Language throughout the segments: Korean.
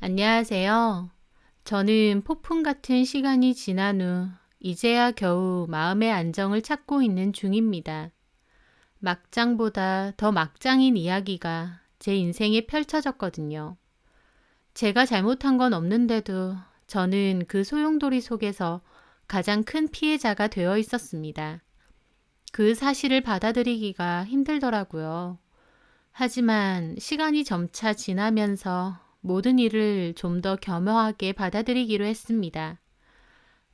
안녕하세요. 저는 폭풍 같은 시간이 지난 후 이제야 겨우 마음의 안정을 찾고 있는 중입니다. 막장보다 더 막장인 이야기가 제 인생에 펼쳐졌거든요. 제가 잘못한 건 없는데도 저는 그 소용돌이 속에서 가장 큰 피해자가 되어 있었습니다. 그 사실을 받아들이기가 힘들더라고요. 하지만 시간이 점차 지나면서 모든 일을 좀 더 겸허하게 받아들이기로 했습니다.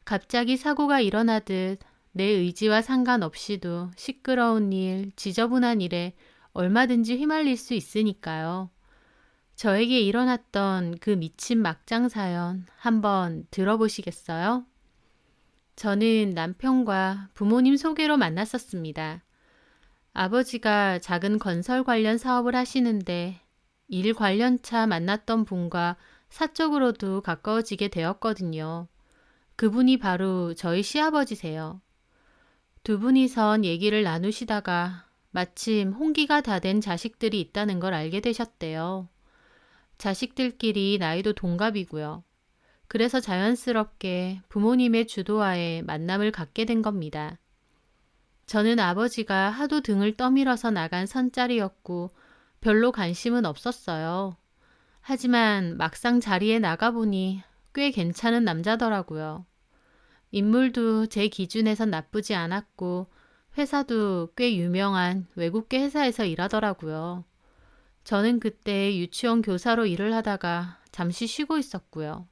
갑자기 사고가 일어나듯 내 의지와 상관없이도 시끄러운 일, 지저분한 일에 얼마든지 휘말릴 수 있으니까요. 저에게 일어났던 그 미친 막장 사연 한번 들어보시겠어요? 저는 남편과 부모님 소개로 만났었습니다. 아버지가 작은 건설 관련 사업을 하시는데 일 관련차 만났던 분과 사적으로도 가까워지게 되었거든요. 그분이 바로 저희 시아버지세요. 두 분이선 얘기를 나누시다가 마침 홍기가 다 된 자식들이 있다는 걸 알게 되셨대요. 자식들끼리 나이도 동갑이고요. 그래서 자연스럽게 부모님의 주도하에 만남을 갖게 된 겁니다. 저는 아버지가 하도 등을 떠밀어서 나간 선짜리였고 별로 관심은 없었어요. 하지만 막상 자리에 나가보니 꽤 괜찮은 남자더라고요. 인물도 제 기준에선 나쁘지 않았고 회사도 꽤 유명한 외국계 회사에서 일하더라고요. 저는 그때 유치원 교사로 일을 하다가 잠시 쉬고 있었고요.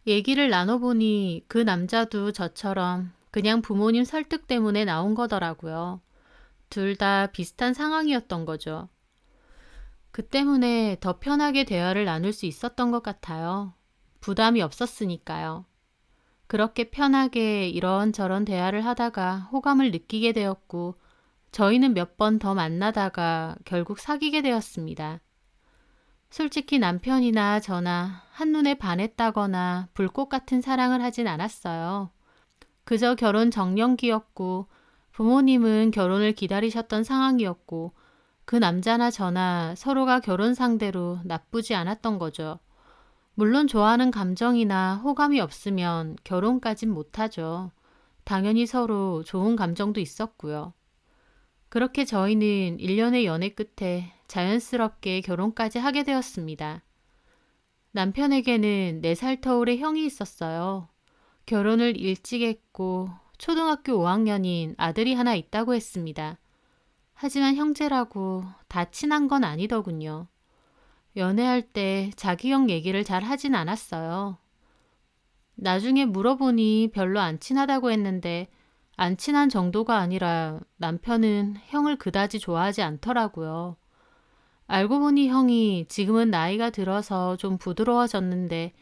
얘기를 나눠보니 그 남자도 저처럼 그냥 부모님 설득 때문에 나온 거더라고요. 둘 다 비슷한 상황이었던 거죠. 그 때문에 더 편하게 대화를 나눌 수 있었던 것 같아요. 부담이 없었으니까요. 그렇게 편하게 이런저런 대화를 하다가 호감을 느끼게 되었고, 저희는 몇 번 더 만나다가 결국 사귀게 되었습니다. 솔직히 남편이나 저나 한눈에 반했다거나 불꽃 같은 사랑을 하진 않았어요. 그저 결혼 정년기였고, 부모님은 결혼을 기다리셨던 상황이었고, 그 남자나 저나 서로가 결혼 상대로 나쁘지 않았던 거죠. 물론 좋아하는 감정이나 호감이 없으면 결혼까진 못하죠. 당연히 서로 좋은 감정도 있었고요. 그렇게 저희는 1년의 연애 끝에 자연스럽게 결혼까지 하게 되었습니다. 남편에게는 4살 터울의 형이 있었어요. 결혼을 일찍 했고 초등학교 5학년인 아들이 하나 있다고 했습니다. 하지만 형제라고 다 친한 건 아니더군요. 연애할 때 자기 형 얘기를 잘 하진 않았어요. 나중에 물어보니 별로 안 친하다고 했는데 안 친한 정도가 아니라 남편은 형을 그다지 좋아하지 않더라고요. 알고 보니 형이 지금은 나이가 들어서 좀 부드러워졌는데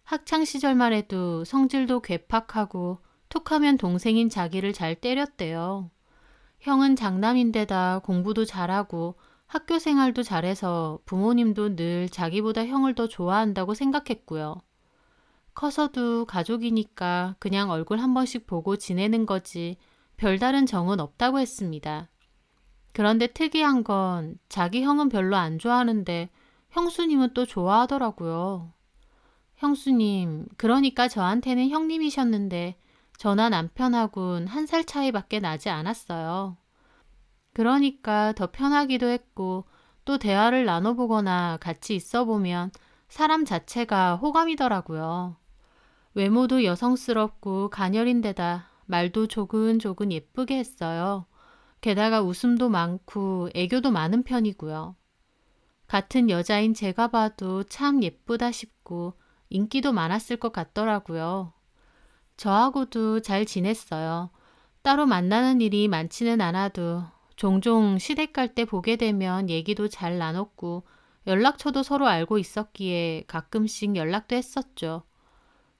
학창 시절만 해도 성질도 괴팍하고 툭하면 동생인 자기를 잘 때렸대요. 형은 장남인데다 공부도 잘하고 학교 생활도 잘해서 부모님도 늘 자기보다 형을 더 좋아한다고 생각했고요. 커서도 가족이니까 그냥 얼굴 한 번씩 보고 지내는 거지 별다른 정은 없다고 했습니다. 그런데 특이한 건 자기 형은 별로 안 좋아하는데 형수님은 또 좋아하더라고요. 형수님, 그러니까 저한테는 형님이셨는데 저나 남편하고는 1살 차이밖에 나지 않았어요. 그러니까 더 편하기도 했고 또 대화를 나눠보거나 같이 있어 보면 사람 자체가 호감이더라고요. 외모도 여성스럽고 가녀린데다 말도 조근조근 예쁘게 했어요. 게다가 웃음도 많고 애교도 많은 편이고요. 같은 여자인 제가 봐도 참 예쁘다 싶고 인기도 많았을 것 같더라고요. 저하고도 잘 지냈어요. 따로 만나는 일이 많지는 않아도 종종 시댁 갈 때 보게 되면 얘기도 잘 나눴고 연락처도 서로 알고 있었기에 가끔씩 연락도 했었죠.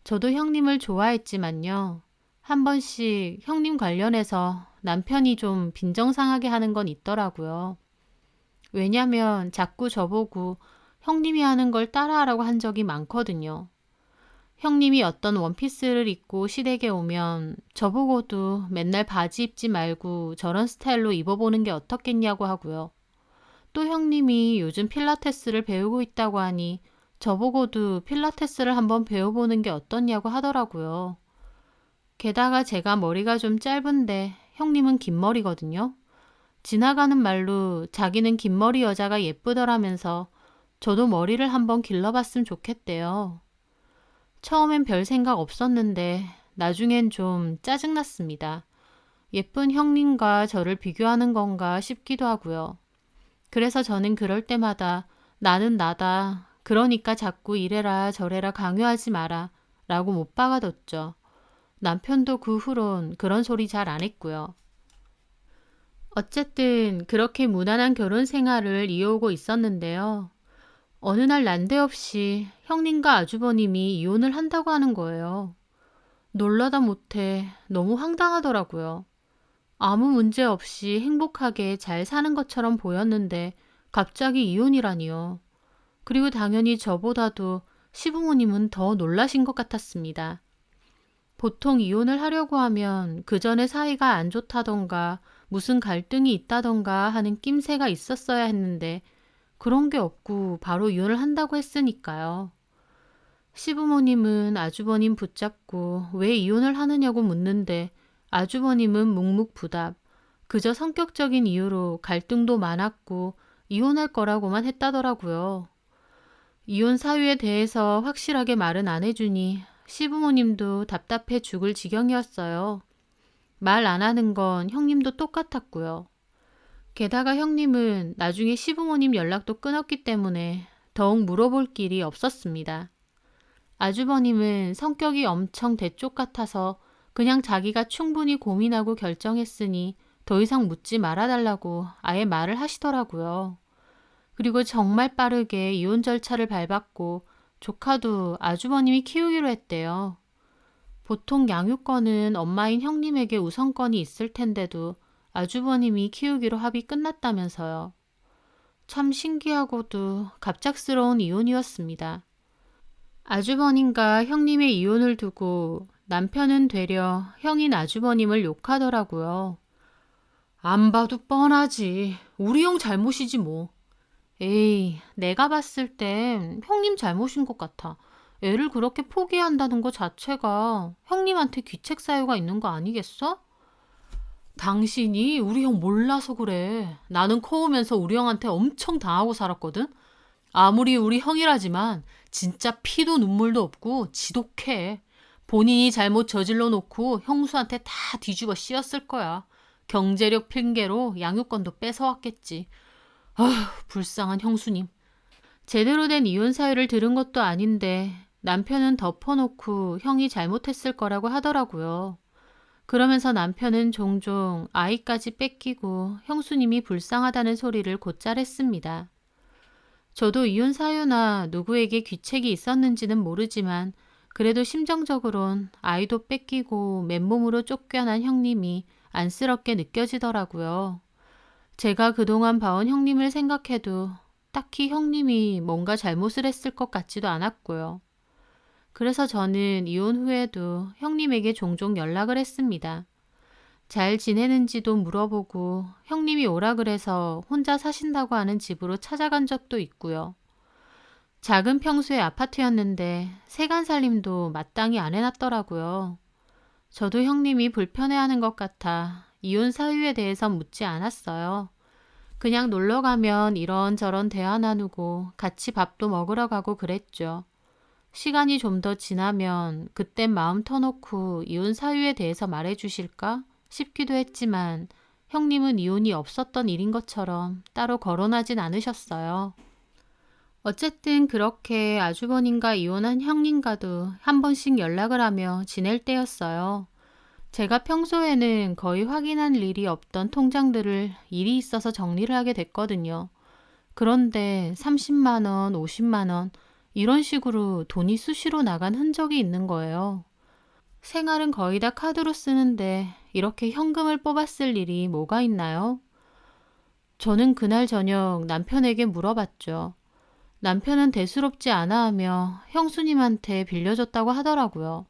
저도 형님을 좋아했지만요. 한 번씩 형님 관련해서 남편이 좀 빈정상하게 하는 건 있더라고요. 왜냐면 자꾸 저보고 형님이 하는 걸 따라하라고 한 적이 많거든요. 형님이 어떤 원피스를 입고 시댁에 오면 저보고도 맨날 바지 입지 말고 저런 스타일로 입어보는 게 어떻겠냐고 하고요. 또 형님이 요즘 필라테스를 배우고 있다고 하니 저보고도 필라테스를 한번 배워보는 게 어떻냐고 하더라고요. 게다가 제가 머리가 좀 짧은데 형님은 긴 머리거든요. 지나가는 말로 자기는 긴 머리 여자가 예쁘더라면서 저도 머리를 한번 길러봤으면 좋겠대요. 처음엔 별 생각 없었는데 나중엔 좀 짜증났습니다. 예쁜 형님과 저를 비교하는 건가 싶기도 하고요. 그래서 저는 그럴 때마다 나는 나다. 그러니까 자꾸 이래라 저래라 강요하지 마라 라고 못 박아뒀죠. 남편도 그 후론 그런 소리 잘 안 했고요. 어쨌든 그렇게 무난한 결혼 생활을 이어오고 있었는데요. 어느 날 난데없이 형님과 아주버님이 이혼을 한다고 하는 거예요. 놀라다 못해 너무 황당하더라고요. 아무 문제 없이 행복하게 잘 사는 것처럼 보였는데 갑자기 이혼이라니요. 그리고 당연히 저보다도 시부모님은 더 놀라신 것 같았습니다. 보통 이혼을 하려고 하면 그 전에 사이가 안 좋다던가 무슨 갈등이 있다던가 하는 낌새가 있었어야 했는데 그런 게 없고 바로 이혼을 한다고 했으니까요. 시부모님은 아주버님 붙잡고 왜 이혼을 하느냐고 묻는데 아주버님은 묵묵부답, 그저 성격적인 이유로 갈등도 많았고 이혼할 거라고만 했다더라고요. 이혼 사유에 대해서 확실하게 말은 안 해주니 시부모님도 답답해 죽을 지경이었어요. 말 안 하는 건 형님도 똑같았고요. 게다가 형님은 나중에 시부모님 연락도 끊었기 때문에 더욱 물어볼 길이 없었습니다. 아주버님은 성격이 엄청 대쪽 같아서 그냥 자기가 충분히 고민하고 결정했으니 더 이상 묻지 말아달라고 아예 말을 하시더라고요. 그리고 정말 빠르게 이혼 절차를 밟았고 조카도 아주버님이 키우기로 했대요. 보통 양육권은 엄마인 형님에게 우선권이 있을 텐데도 아주버님이 키우기로 합의 끝났다면서요. 참 신기하고도 갑작스러운 이혼이었습니다. 아주버님과 형님의 이혼을 두고 남편은 되려 형인 아주버님을 욕하더라고요. 안 봐도 뻔하지. 우리 형 잘못이지 뭐. 에이, 내가 봤을 땐 형님 잘못인 것 같아. 애를 그렇게 포기한다는 것 자체가 형님한테 귀책 사유가 있는 거 아니겠어? 당신이 우리 형 몰라서 그래. 나는 커오면서 우리 형한테 엄청 당하고 살았거든. 아무리 우리 형이라지만 진짜 피도 눈물도 없고 지독해. 본인이 잘못 저질러 놓고 형수한테 다 뒤집어 씌웠을 거야. 경제력 핑계로 양육권도 뺏어왔겠지. 아휴, 불쌍한 형수님. 제대로 된 이혼 사유를 들은 것도 아닌데 남편은 덮어놓고 형이 잘못했을 거라고 하더라고요. 그러면서 남편은 종종 아이까지 뺏기고 형수님이 불쌍하다는 소리를 곧잘 했습니다. 저도 이혼 사유나 누구에게 귀책이 있었는지는 모르지만 그래도 심정적으론 아이도 뺏기고 맨몸으로 쫓겨난 형님이 안쓰럽게 느껴지더라고요. 제가 그동안 봐온 형님을 생각해도 딱히 형님이 뭔가 잘못을 했을 것 같지도 않았고요. 그래서 저는 이혼 후에도 형님에게 종종 연락을 했습니다. 잘 지내는지도 물어보고 형님이 오라 그래서 혼자 사신다고 하는 집으로 찾아간 적도 있고요. 작은 평수의 아파트였는데 세간 살림도 마땅히 안 해놨더라고요. 저도 형님이 불편해하는 것 같아 이혼 사유에 대해서 묻지 않았어요. 그냥 놀러 가면 이런저런 대화 나누고 같이 밥도 먹으러 가고 그랬죠. 시간이 좀 더 지나면 그땐 마음 터놓고 이혼 사유에 대해서 말해주실까 싶기도 했지만 형님은 이혼이 없었던 일인 것처럼 따로 거론하진 않으셨어요. 어쨌든 그렇게 아주버님과 이혼한 형님과도 한 번씩 연락을 하며 지낼 때였어요. 제가 평소에는 거의 확인할 일이 없던 통장들을 일이 있어서 정리를 하게 됐거든요. 그런데 30만 원, 50만 원 이런 식으로 돈이 수시로 나간 흔적이 있는 거예요. 생활은 거의 다 카드로 쓰는데 이렇게 현금을 뽑았을 일이 뭐가 있나요? 저는 그날 저녁 남편에게 물어봤죠. 남편은 대수롭지 않아 하며 형수님한테 빌려줬다고 하더라고요.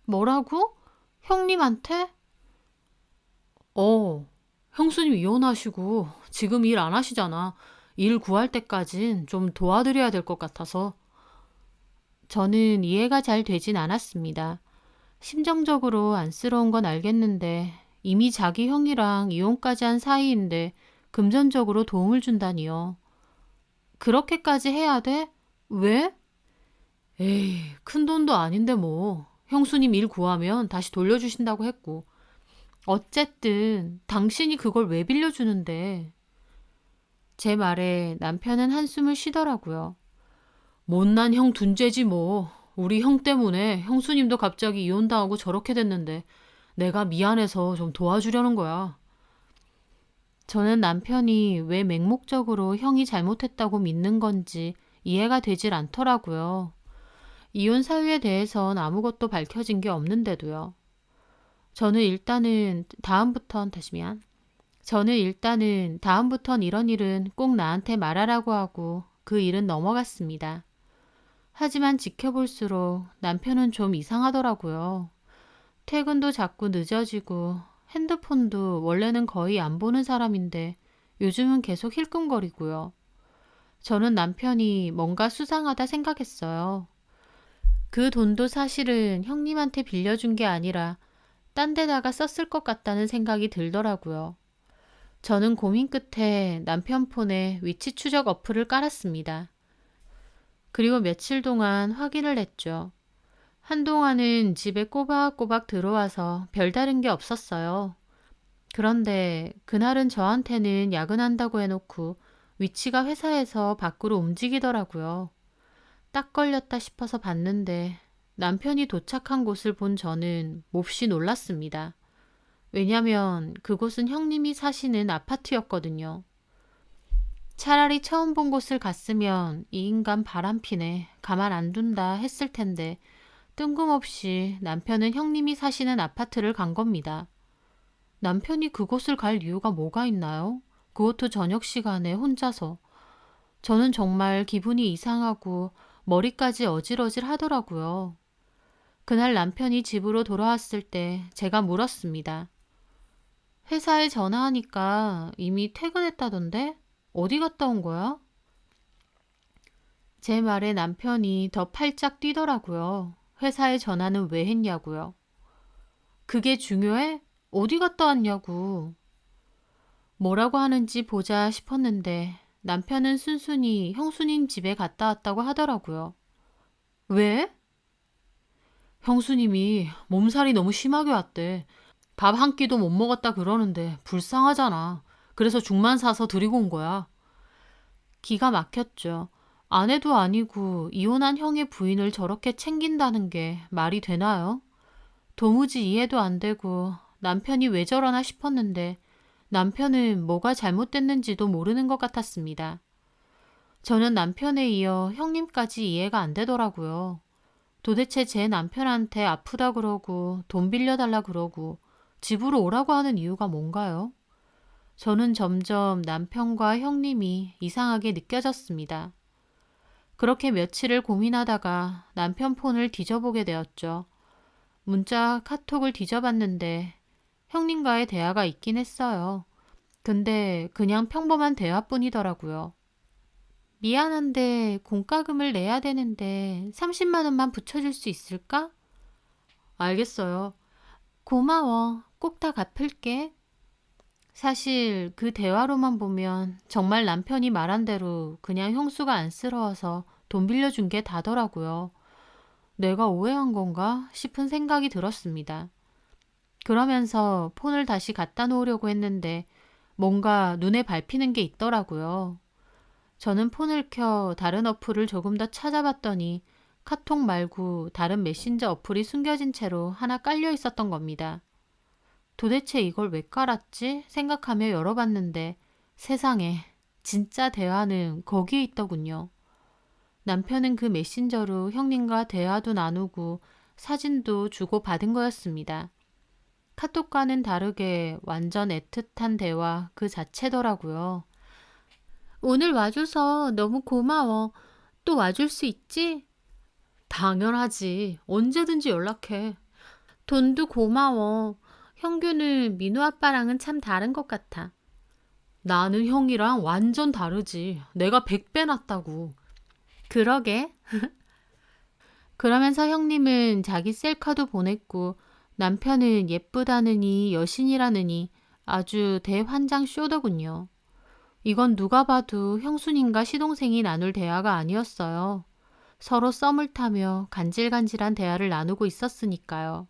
뭐라고? 형님한테? 형수님 이혼하시고 지금 일 안 하시잖아. 일 구할 때까진 좀 도와드려야 될 것 같아서. 저는 이해가 잘 되진 않았습니다. 심정적으로 안쓰러운 건 알겠는데 이미 자기 형이랑 이혼까지 한 사이인데 금전적으로 도움을 준다니요. 그렇게까지 해야 돼? 왜? 에이, 큰 돈도 아닌데 뭐. 형수님 일 구하면 다시 돌려주신다고 했고. 어쨌든 당신이 그걸 왜 빌려주는데. 제 말에 남편은 한숨을 쉬더라고요. 못난 형 둔재지 뭐. 우리 형 때문에 형수님도 갑자기 이혼당하고 저렇게 됐는데 내가 미안해서 좀 도와주려는 거야. 저는 남편이 왜 맹목적으로 형이 잘못했다고 믿는 건지 이해가 되질 않더라고요. 이혼 사유에 대해선 아무것도 밝혀진 게 없는데도요. 저는 일단은 다음부턴 이런 일은 꼭 나한테 말하라고 하고 그 일은 넘어갔습니다. 하지만 지켜볼수록 남편은 좀 이상하더라고요. 퇴근도 자꾸 늦어지고 핸드폰도 원래는 거의 안 보는 사람인데 요즘은 계속 힐끔거리고요. 저는 남편이 뭔가 수상하다 생각했어요. 그 돈도 사실은 형님한테 빌려준 게 아니라 딴 데다가 썼을 것 같다는 생각이 들더라고요. 저는 고민 끝에 남편 폰에 위치 추적 어플을 깔았습니다. 그리고 며칠 동안 확인을 했죠. 한동안은 집에 꼬박꼬박 들어와서 별다른 게 없었어요. 그런데 그날은 저한테는 야근한다고 해놓고 위치가 회사에서 밖으로 움직이더라고요. 딱 걸렸다 싶어서 봤는데 남편이 도착한 곳을 본 저는 몹시 놀랐습니다. 왜냐면 그곳은 형님이 사시는 아파트였거든요. 차라리 처음 본 곳을 갔으면 이 인간 바람피네, 가만 안 둔다 했을 텐데 뜬금없이 남편은 형님이 사시는 아파트를 간 겁니다. 남편이 그곳을 갈 이유가 뭐가 있나요? 그것도 저녁 시간에 혼자서. 저는 정말 기분이 이상하고 머리까지 어질어질 하더라고요. 그날 남편이 집으로 돌아왔을 때 제가 물었습니다. 회사에 전화하니까 이미 퇴근했다던데? 어디 갔다 온 거야? 제 말에 남편이 더 팔짝 뛰더라고요. 회사에 전화는 왜 했냐고요. 그게 중요해? 어디 갔다 왔냐고. 뭐라고 하는지 보자 싶었는데 남편은 순순히 형수님 집에 갔다 왔다고 하더라고요. 왜? 형수님이 몸살이 너무 심하게 왔대. 밥 한 끼도 못 먹었다 그러는데 불쌍하잖아. 그래서 죽만 사서 드리고 온 거야. 기가 막혔죠. 아내도 아니고 이혼한 형의 부인을 저렇게 챙긴다는 게 말이 되나요? 도무지 이해도 안 되고 남편이 왜 저러나 싶었는데 남편은 뭐가 잘못됐는지도 모르는 것 같았습니다. 저는 남편에 이어 형님까지 이해가 안 되더라고요. 도대체 제 남편한테 아프다 그러고 돈 빌려달라 그러고 집으로 오라고 하는 이유가 뭔가요? 저는 점점 남편과 형님이 이상하게 느껴졌습니다. 그렇게 며칠을 고민하다가 남편 폰을 뒤져보게 되었죠. 문자, 카톡을 뒤져봤는데 형님과의 대화가 있긴 했어요. 근데 그냥 평범한 대화뿐이더라고요. 미안한데 공과금을 내야 되는데 30만 원만 붙여줄 수 있을까? 알겠어요. 고마워. 꼭 다 갚을게. 사실 그 대화로만 보면 정말 남편이 말한 대로 그냥 형수가 안쓰러워서 돈 빌려준 게 다더라고요. 내가 오해한 건가 싶은 생각이 들었습니다. 그러면서 폰을 다시 갖다 놓으려고 했는데 뭔가 눈에 밟히는 게 있더라고요. 저는 폰을 켜 다른 어플을 조금 더 찾아봤더니 카톡 말고 다른 메신저 어플이 숨겨진 채로 하나 깔려 있었던 겁니다. 도대체 이걸 왜 깔았지 생각하며 열어봤는데 세상에 진짜 대화는 거기에 있더군요. 남편은 그 메신저로 형님과 대화도 나누고 사진도 주고받은 거였습니다. 카톡과는 다르게 완전 애틋한 대화 그 자체더라고요. 오늘 와줘서 너무 고마워. 또 와줄 수 있지? 당연하지. 언제든지 연락해. 돈도 고마워. 형규는 민우 아빠랑은 참 다른 것 같아. 나는 형이랑 완전 다르지. 내가 100배 낫다고. 그러게. 그러면서 형님은 자기 셀카도 보냈고 남편은 예쁘다느니 여신이라느니 아주 대환장 쇼더군요. 이건 누가 봐도 형수님과 시동생이 나눌 대화가 아니었어요. 서로 썸을 타며 간질간질한 대화를 나누고 있었으니까요.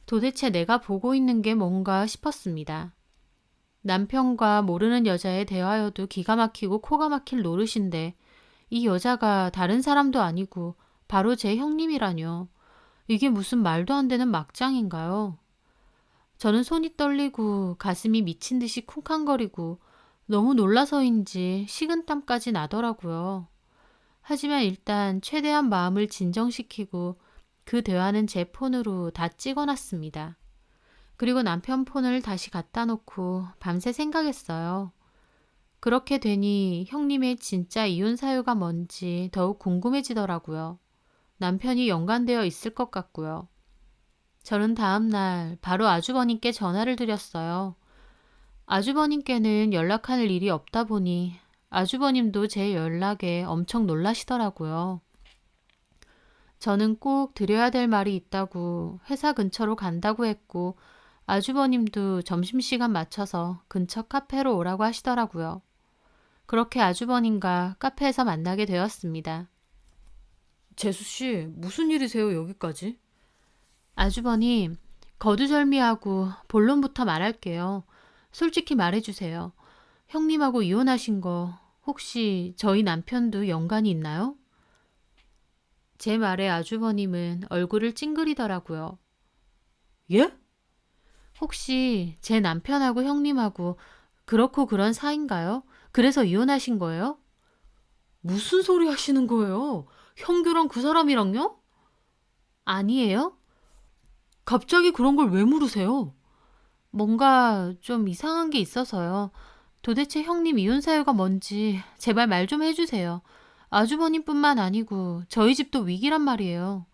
도대체 내가 보고 있는 게 뭔가 싶었습니다. 남편과 모르는 여자의 대화여도 기가 막히고 코가 막힐 노릇인데 이 여자가 다른 사람도 아니고 바로 제 형님이라뇨. 이게 무슨 말도 안 되는 막장인가요? 저는 손이 떨리고 가슴이 미친 듯이 쿵쾅거리고 너무 놀라서인지 식은땀까지 나더라고요. 하지만 일단 최대한 마음을 진정시키고 그 대화는 제 폰으로 다 찍어놨습니다. 그리고 남편 폰을 다시 갖다 놓고 밤새 생각했어요. 그렇게 되니 형님의 진짜 이혼 사유가 뭔지 더욱 궁금해지더라고요. 남편이 연관되어 있을 것 같고요. 저는 다음날 바로 아주버님께 전화를 드렸어요. 아주버님께는 연락할 일이 없다 보니 아주버님도 제 연락에 엄청 놀라시더라고요. 저는 꼭 드려야 될 말이 있다고 회사 근처로 간다고 했고 아주버님도 점심시간 맞춰서 근처 카페로 오라고 하시더라고요. 그렇게 아주버님과 카페에서 만나게 되었습니다. 재수씨, 무슨 일이세요, 여기까지? 아주버님, 거두절미하고 본론부터 말할게요. 솔직히 말해주세요. 형님하고 이혼하신 거 혹시 저희 남편도 연관이 있나요? 제 말에 아주버님은 얼굴을 찡그리더라고요. 예? 혹시 제 남편하고 형님하고 그렇고 그런 사이인가요? 그래서 이혼하신 거예요? 무슨 소리 하시는 거예요? 형규랑 그 사람이랑요? 아니에요? 갑자기 그런 걸 왜 물으세요? 뭔가 좀 이상한 게 있어서요. 도대체 형님 이혼 사유가 뭔지 제발 말 좀 해주세요. 아주버님뿐만 아니고 저희 집도 위기란 말이에요.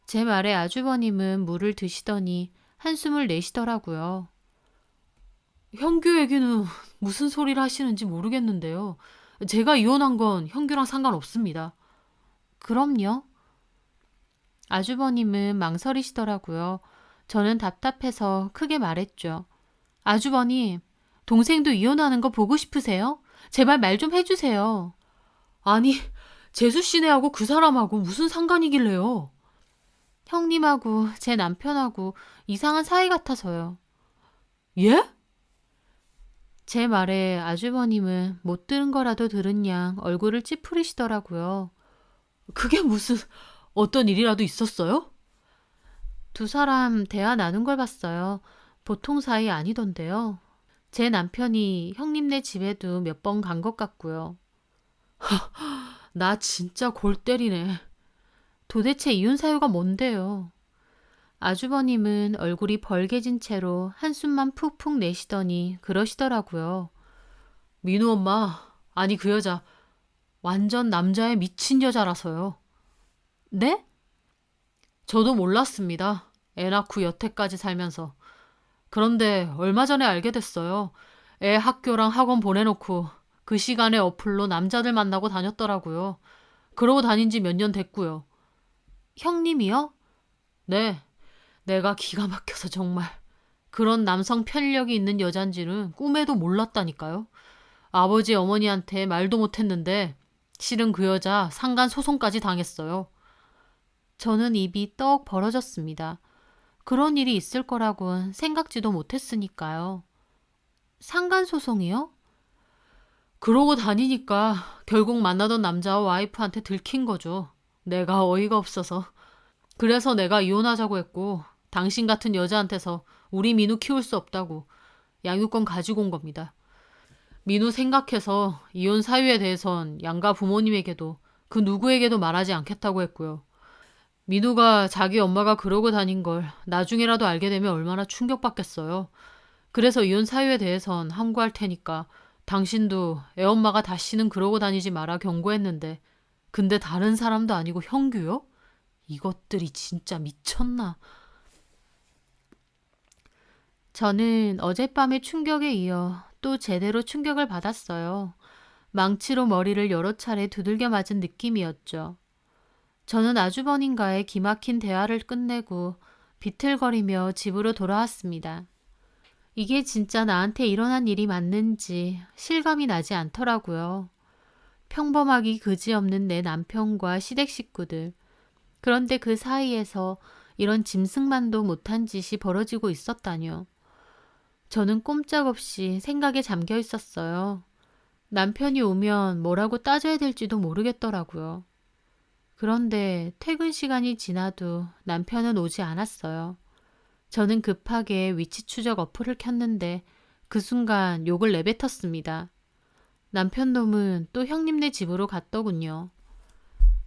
제 말에 아주버님은 물을 드시더니 한숨을 내시더라고요. 형규 얘기는 무슨 소리를 하시는지 모르겠는데요. 제가 이혼한 건 형규랑 상관없습니다. 그럼요. 아주버님은 망설이시더라고요. 저는 답답해서 크게 말했죠. 아주버님, 동생도 이혼하는 거 보고 싶으세요? 제발 말 좀 해주세요. 아니, 재수씨네하고 그 사람하고 무슨 상관이길래요? 형님하고 제 남편하고 이상한 사이 같아서요. 예? 제 말에 아주버님은 못 들은 거라도 들은 양 얼굴을 찌푸리시더라고요. 그게 무슨 어떤 일이라도 있었어요? 두 사람 대화 나눈 걸 봤어요. 보통 사이 아니던데요. 제 남편이 형님네 집에도 몇 번 간 것 같고요. 나 진짜 골 때리네. 도대체 이혼 사유가 뭔데요? 아주버님은 얼굴이 벌개진 채로 한숨만 푹푹 내시더니 그러시더라고요. 민우 엄마, 아니 그 여자 완전 남자에 미친 여자라서요. 네? 저도 몰랐습니다. 애 낳고 여태까지 살면서. 그런데 얼마 전에 알게 됐어요. 애 학교랑 학원 보내놓고 그 시간에 어플로 남자들 만나고 다녔더라고요. 그러고 다닌 지 몇 년 됐고요. 형님이요? 네. 내가 기가 막혀서 정말. 그런 남성 편력이 있는 여잔지는 꿈에도 몰랐다니까요. 아버지 어머니한테 말도 못했는데 실은 그 여자 상간 소송까지 당했어요. 저는 입이 떡 벌어졌습니다. 그런 일이 있을 거라곤 생각지도 못했으니까요. 상간 소송이요? 그러고 다니니까 결국 만나던 남자와 와이프한테 들킨 거죠. 내가 어이가 없어서. 그래서 내가 이혼하자고 했고 당신 같은 여자한테서 우리 민우 키울 수 없다고 양육권 가지고 온 겁니다. 민우 생각해서 이혼 사유에 대해선 양가 부모님에게도 그 누구에게도 말하지 않겠다고 했고요. 민우가 자기 엄마가 그러고 다닌 걸 나중에라도 알게 되면 얼마나 충격받겠어요. 그래서 이혼 사유에 대해선 함구할 테니까 당신도 애엄마가 다시는 그러고 다니지 마라 경고했는데 근데 다른 사람도 아니고 형규요? 이것들이 진짜 미쳤나? 저는 어젯밤의 충격에 이어 또 제대로 충격을 받았어요. 망치로 머리를 여러 차례 두들겨 맞은 느낌이었죠. 저는 아주버님과의 기막힌 대화를 끝내고 비틀거리며 집으로 돌아왔습니다. 이게 진짜 나한테 일어난 일이 맞는지 실감이 나지 않더라고요. 평범하기 그지없는 내 남편과 시댁 식구들. 그런데 그 사이에서 이런 짐승만도 못한 짓이 벌어지고 있었다뇨. 저는 꼼짝없이 생각에 잠겨 있었어요. 남편이 오면 뭐라고 따져야 될지도 모르겠더라고요. 그런데 퇴근 시간이 지나도 남편은 오지 않았어요. 저는 급하게 위치 추적 어플을 켰는데 그 순간 욕을 내뱉었습니다. 남편 놈은 또 형님네 집으로 갔더군요.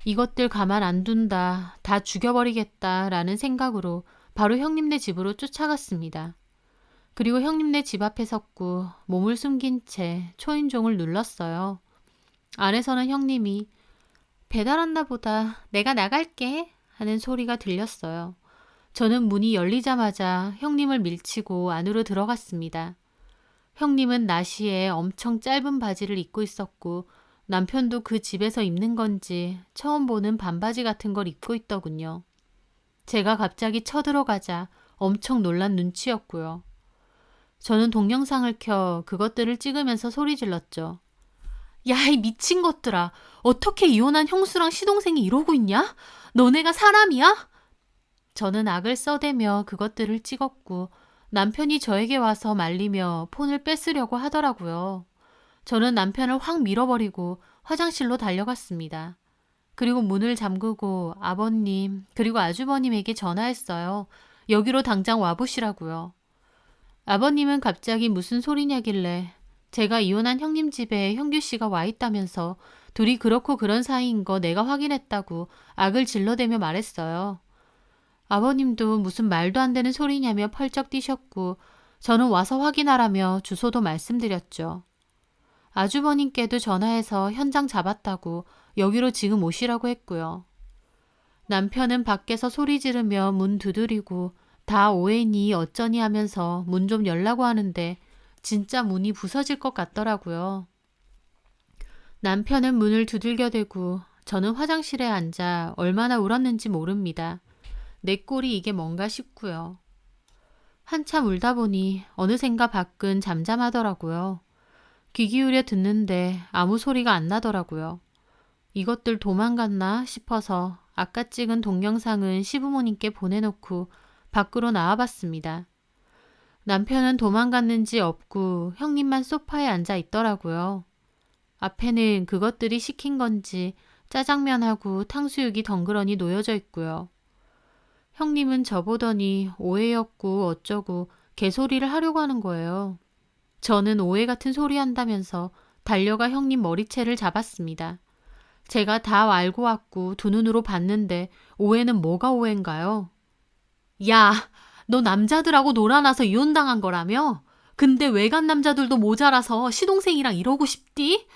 이것들 가만 안 둔다, 다 죽여버리겠다 라는 생각으로 바로 형님네 집으로 쫓아갔습니다. 그리고 형님네 집 앞에 섰고 몸을 숨긴 채 초인종을 눌렀어요. 안에서는 형님이 배달 왔나 보다, 내가 나갈게 하는 소리가 들렸어요. 저는 문이 열리자마자 형님을 밀치고 안으로 들어갔습니다. 형님은 나시에 엄청 짧은 바지를 입고 있었고 남편도 그 집에서 입는 건지 처음 보는 반바지 같은 걸 입고 있더군요. 제가 갑자기 쳐들어가자 엄청 놀란 눈치였고요. 저는 동영상을 켜 그것들을 찍으면서 소리 질렀죠. 야, 이 미친 것들아. 어떻게 이혼한 형수랑 시동생이 이러고 있냐? 너네가 사람이야? 저는 악을 써대며 그것들을 찍었고 남편이 저에게 와서 말리며 폰을 뺏으려고 하더라고요. 저는 남편을 확 밀어버리고 화장실로 달려갔습니다. 그리고 문을 잠그고 아버님 그리고 아주버님에게 전화했어요. 여기로 당장 와보시라고요. 아버님은 갑자기 무슨 소리냐길래 제가 이혼한 형님 집에 형규 씨가 와 있다면서 둘이 그렇고 그런 사이인 거 내가 확인했다고 악을 질러대며 말했어요. 아버님도 무슨 말도 안 되는 소리냐며 펄쩍 뛰셨고 저는 와서 확인하라며 주소도 말씀드렸죠. 아주버님께도 전화해서 현장 잡았다고 여기로 지금 오시라고 했고요. 남편은 밖에서 소리 지르며 문 두드리고 다 오해니 어쩌니 하면서 문 좀 열라고 하는데 진짜 문이 부서질 것 같더라고요. 남편은 문을 두들겨대고 저는 화장실에 앉아 얼마나 울었는지 모릅니다. 내 꼴이 이게 뭔가 싶고요. 한참 울다 보니 어느샌가 밖은 잠잠하더라고요. 귀 기울여 듣는데 아무 소리가 안 나더라고요. 이것들 도망갔나 싶어서 아까 찍은 동영상은 시부모님께 보내놓고 밖으로 나와봤습니다. 남편은 도망갔는지 없고 형님만 소파에 앉아 있더라고요. 앞에는 그것들이 시킨 건지 짜장면하고 탕수육이 덩그러니 놓여져 있고요. 형님은 저보더니 오해였고 어쩌고 개소리를 하려고 하는 거예요. 저는 오해 같은 소리 한다면서 달려가 형님 머리채를 잡았습니다. 제가 다 알고 왔고 두 눈으로 봤는데 오해는 뭐가 오해인가요? 야, 너 남자들하고 놀아나서 이혼당한 거라며? 근데 외간 남자들도 모자라서 시동생이랑 이러고 싶디?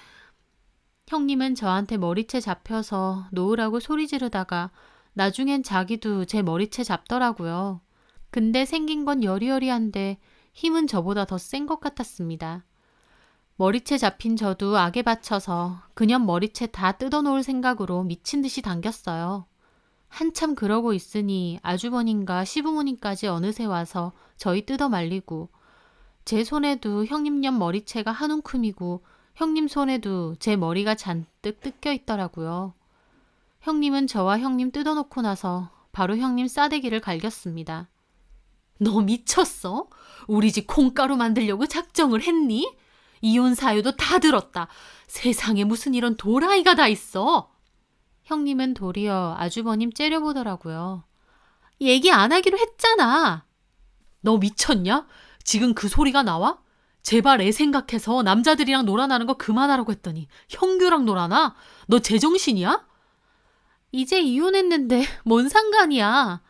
형님은 저한테 머리채 잡혀서 놓으라고 소리 지르다가 나중엔 자기도 제 머리채 잡더라고요. 근데 생긴 건 여리여리한데 힘은 저보다 더 센 것 같았습니다. 머리채 잡힌 저도 악에 받쳐서 그년 머리채 다 뜯어놓을 생각으로 미친 듯이 당겼어요. 한참 그러고 있으니 아주버님과 시부모님까지 어느새 와서 저희 뜯어 말리고 제 손에도 형님 년 머리채가 한 움큼이고 형님 손에도 제 머리가 잔뜩 뜯겨 있더라고요. 형님은 저와 형님 뜯어놓고 나서 바로 형님 싸대기를 갈겼습니다. 너 미쳤어? 우리 집 콩가루 만들려고 작정을 했니? 이혼 사유도 다 들었다. 세상에 무슨 이런 도라이가 다 있어. 형님은 도리어 아주버님 째려보더라고요. 얘기 안 하기로 했잖아. 너 미쳤냐? 지금 그 소리가 나와? 제발 애 생각해서 남자들이랑 놀아나는 거 그만하라고 했더니 형규랑 놀아나? 너 제정신이야? 이제 이혼했는데 뭔 상관이야.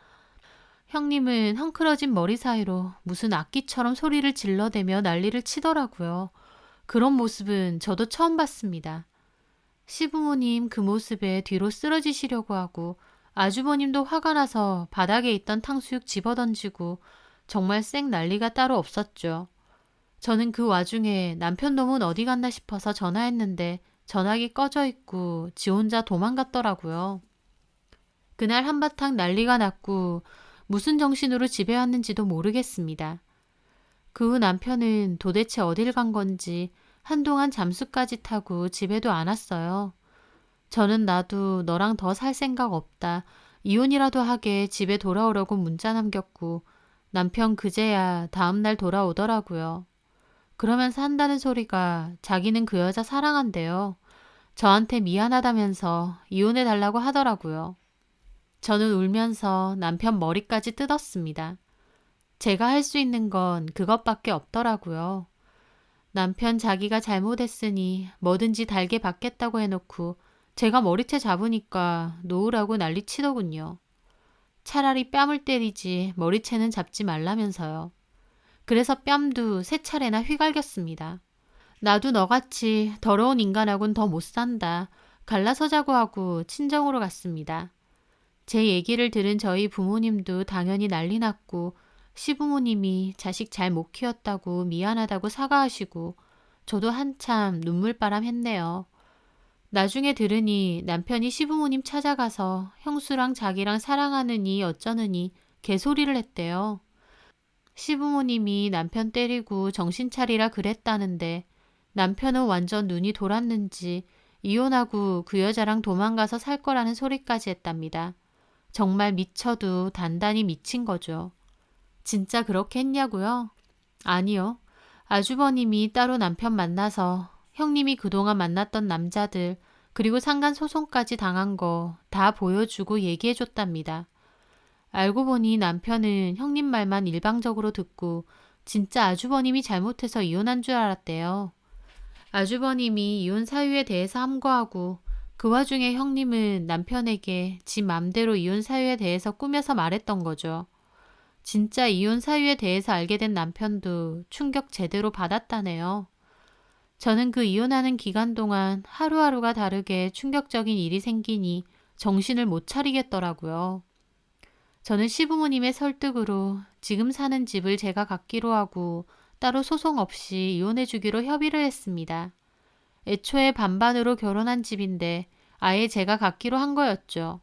형님은 헝클어진 머리 사이로 무슨 악기처럼 소리를 질러대며 난리를 치더라고요. 그런 모습은 저도 처음 봤습니다. 시부모님 그 모습에 뒤로 쓰러지시려고 하고 아주버님도 화가 나서 바닥에 있던 탕수육 집어던지고 정말 쌩 난리가 따로 없었죠. 저는 그 와중에 남편 놈은 어디 갔나 싶어서 전화했는데 전화기 꺼져 있고 지 혼자 도망갔더라고요. 그날 한바탕 난리가 났고 무슨 정신으로 집에 왔는지도 모르겠습니다. 그 후 남편은 도대체 어딜 간 건지 한동안 잠수까지 타고 집에도 안 왔어요. 저는 나도 너랑 더 살 생각 없다. 이혼이라도 하게 집에 돌아오려고 문자 남겼고 남편 그제야 다음날 돌아오더라고요. 그러면서 한다는 소리가 자기는 그 여자 사랑한대요. 저한테 미안하다면서 이혼해달라고 하더라고요. 저는 울면서 남편 머리까지 뜯었습니다. 제가 할 수 있는 건 그것밖에 없더라고요. 남편 자기가 잘못했으니 뭐든지 달게 받겠다고 해놓고 제가 머리채 잡으니까 놓으라고 난리치더군요. 차라리 뺨을 때리지 머리채는 잡지 말라면서요. 그래서 뺨도 3차례나 휘갈겼습니다. 나도 너같이 더러운 인간하고는 더 못 산다. 갈라서자고 하고 친정으로 갔습니다. 제 얘기를 들은 저희 부모님도 당연히 난리 났고 시부모님이 자식 잘 못 키웠다고 미안하다고 사과하시고 저도 한참 눈물바람 했네요. 나중에 들으니 남편이 시부모님 찾아가서 형수랑 자기랑 사랑하느니 어쩌느니 개소리를 했대요. 시부모님이 남편 때리고 정신 차리라 그랬다는데 남편은 완전 눈이 돌았는지 이혼하고 그 여자랑 도망가서 살 거라는 소리까지 했답니다. 정말 미쳐도 단단히 미친 거죠. 진짜 그렇게 했냐고요? 아니요. 아주버님이 따로 남편 만나서 형님이 그동안 만났던 남자들 그리고 상간 소송까지 당한 거 다 보여주고 얘기해줬답니다. 알고 보니 남편은 형님 말만 일방적으로 듣고 진짜 아주버님이 잘못해서 이혼한 줄 알았대요. 아주버님이 이혼 사유에 대해서 함구하고 그 와중에 형님은 남편에게 지 맘대로 이혼 사유에 대해서 꾸며서 말했던 거죠. 진짜 이혼 사유에 대해서 알게 된 남편도 충격 제대로 받았다네요. 저는 그 이혼하는 기간 동안 하루하루가 다르게 충격적인 일이 생기니 정신을 못 차리겠더라고요. 저는 시부모님의 설득으로 지금 사는 집을 제가 갖기로 하고 따로 소송 없이 이혼해 주기로 협의를 했습니다. 애초에 반반으로 결혼한 집인데 아예 제가 갖기로 한 거였죠.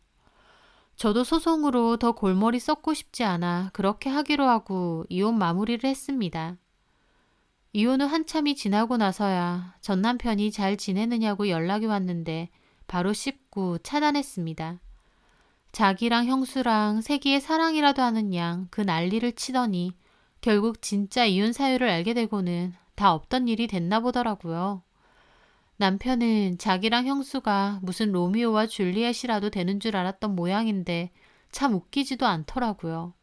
저도 소송으로 더 골머리 썩고 싶지 않아 그렇게 하기로 하고 이혼 마무리를 했습니다. 이혼 후 한참이 지나고 나서야 전 남편이 잘 지내느냐고 연락이 왔는데 바로 씹고 차단했습니다. 자기랑 형수랑 세기의 사랑이라도 하는 양 그 난리를 치더니 결국 진짜 이혼 사유를 알게 되고는 다 없던 일이 됐나 보더라고요. 남편은 자기랑 형수가 무슨 로미오와 줄리엣이라도 되는 줄 알았던 모양인데 참 웃기지도 않더라고요.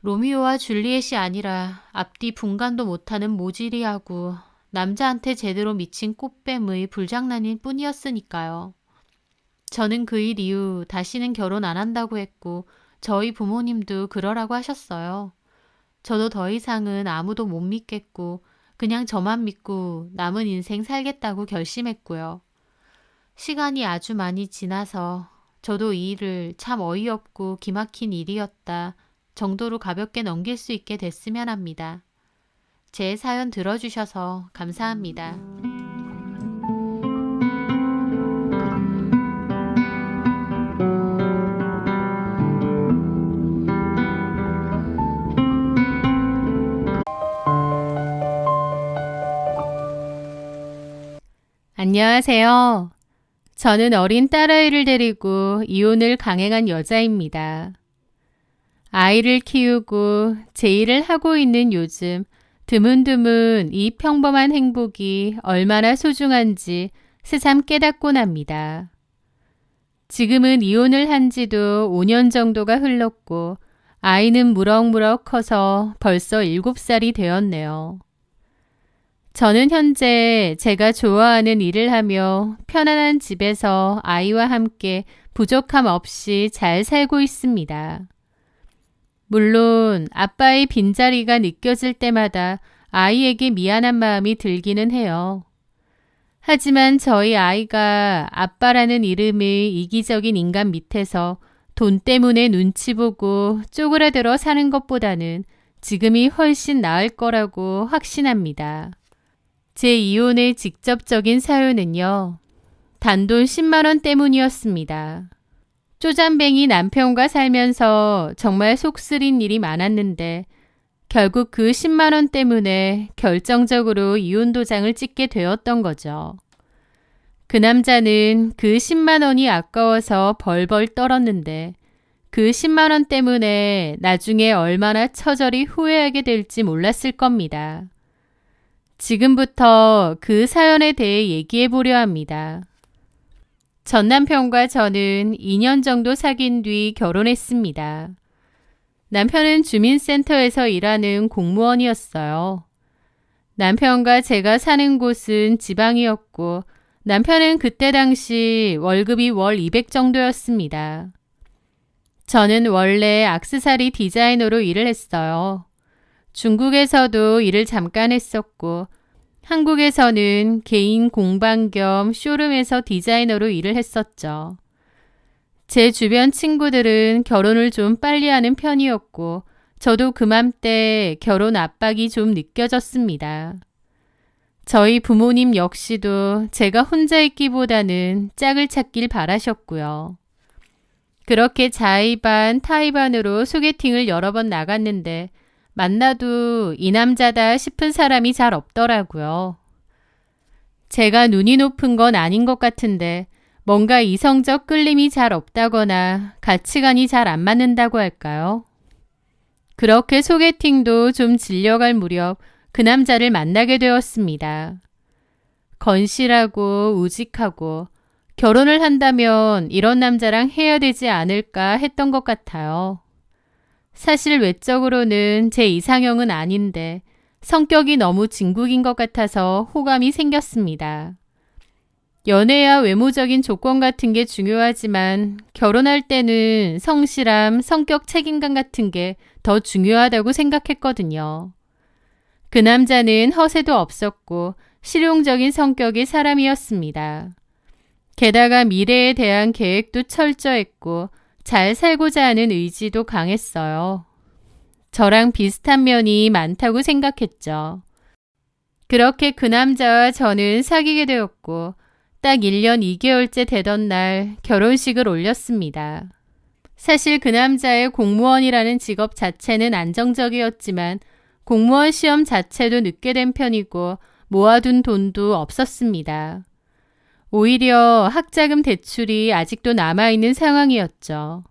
로미오와 줄리엣이 아니라 앞뒤 분간도 못하는 모질이하고 남자한테 제대로 미친 꽃뱀의 불장난일 뿐이었으니까요. 저는 그 일 이후 다시는 결혼 안 한다고 했고 저희 부모님도 그러라고 하셨어요. 저도 더 이상은 아무도 못 믿겠고 그냥 저만 믿고 남은 인생 살겠다고 결심했고요. 시간이 아주 많이 지나서 저도 이 일을 참 어이없고 기막힌 일이었다 정도로 가볍게 넘길 수 있게 됐으면 합니다. 제 사연 들어주셔서 감사합니다. 안녕하세요. 저는 어린 딸아이를 데리고 이혼을 강행한 여자입니다. 아이를 키우고 제 일을 하고 있는 요즘 드문드문 이 평범한 행복이 얼마나 소중한지 새삼 깨닫곤 합니다. 지금은 이혼을 한 지도 5년 정도가 흘렀고 아이는 무럭무럭 커서 벌써 7살이 되었네요. 저는 현재 제가 좋아하는 일을 하며 편안한 집에서 아이와 함께 부족함 없이 잘 살고 있습니다. 물론 아빠의 빈자리가 느껴질 때마다 아이에게 미안한 마음이 들기는 해요. 하지만 저희 아이가 아빠라는 이름의 이기적인 인간 밑에서 돈 때문에 눈치 보고 쪼그라들어 사는 것보다는 지금이 훨씬 나을 거라고 확신합니다. 제 이혼의 직접적인 사유는요. 단돈 10만 원 때문이었습니다. 쪼잔뱅이 남편과 살면서 정말 속쓰린 일이 많았는데 결국 그 10만 원 때문에 결정적으로 이혼 도장을 찍게 되었던 거죠. 그 남자는 그 10만 원이 아까워서 벌벌 떨었는데 그 10만 원 때문에 나중에 얼마나 처절히 후회하게 될지 몰랐을 겁니다. 지금부터 그 사연에 대해 얘기해 보려 합니다. 전 남편과 저는 2년 정도 사귄 뒤 결혼했습니다. 남편은 주민센터에서 일하는 공무원이었어요. 남편과 제가 사는 곳은 지방이었고 남편은 그때 당시 월급이 월 200 정도였습니다. 저는 원래 액세서리 디자이너로 일을 했어요. 중국에서도 일을 잠깐 했었고 한국에서는 개인 공방 겸 쇼룸에서 디자이너로 일을 했었죠. 제 주변 친구들은 결혼을 좀 빨리 하는 편이었고 저도 그맘때 결혼 압박이 좀 느껴졌습니다. 저희 부모님 역시도 제가 혼자 있기보다는 짝을 찾길 바라셨고요. 그렇게 자의반 타의반으로 소개팅을 여러 번 나갔는데 만나도 이 남자다 싶은 사람이 잘 없더라고요. 제가 눈이 높은 건 아닌 것 같은데 뭔가 이성적 끌림이 잘 없다거나 가치관이 잘 안 맞는다고 할까요? 그렇게 소개팅도 좀 질려갈 무렵 그 남자를 만나게 되었습니다. 건실하고 우직하고 결혼을 한다면 이런 남자랑 해야 되지 않을까 했던 것 같아요. 사실 외적으로는 제 이상형은 아닌데 성격이 너무 진국인 것 같아서 호감이 생겼습니다. 연애야 외모적인 조건 같은 게 중요하지만 결혼할 때는 성실함, 성격 책임감 같은 게 더 중요하다고 생각했거든요. 그 남자는 허세도 없었고 실용적인 성격의 사람이었습니다. 게다가 미래에 대한 계획도 철저했고 잘 살고자 하는 의지도 강했어요. 저랑 비슷한 면이 많다고 생각했죠. 그렇게 그 남자와 저는 사귀게 되었고 딱 1년 2개월째 되던 날 결혼식을 올렸습니다. 사실 그 남자의 공무원이라는 직업 자체는 안정적이었지만 공무원 시험 자체도 늦게 된 편이고 모아둔 돈도 없었습니다. 오히려 학자금 대출이 아직도 남아있는 상황이었죠.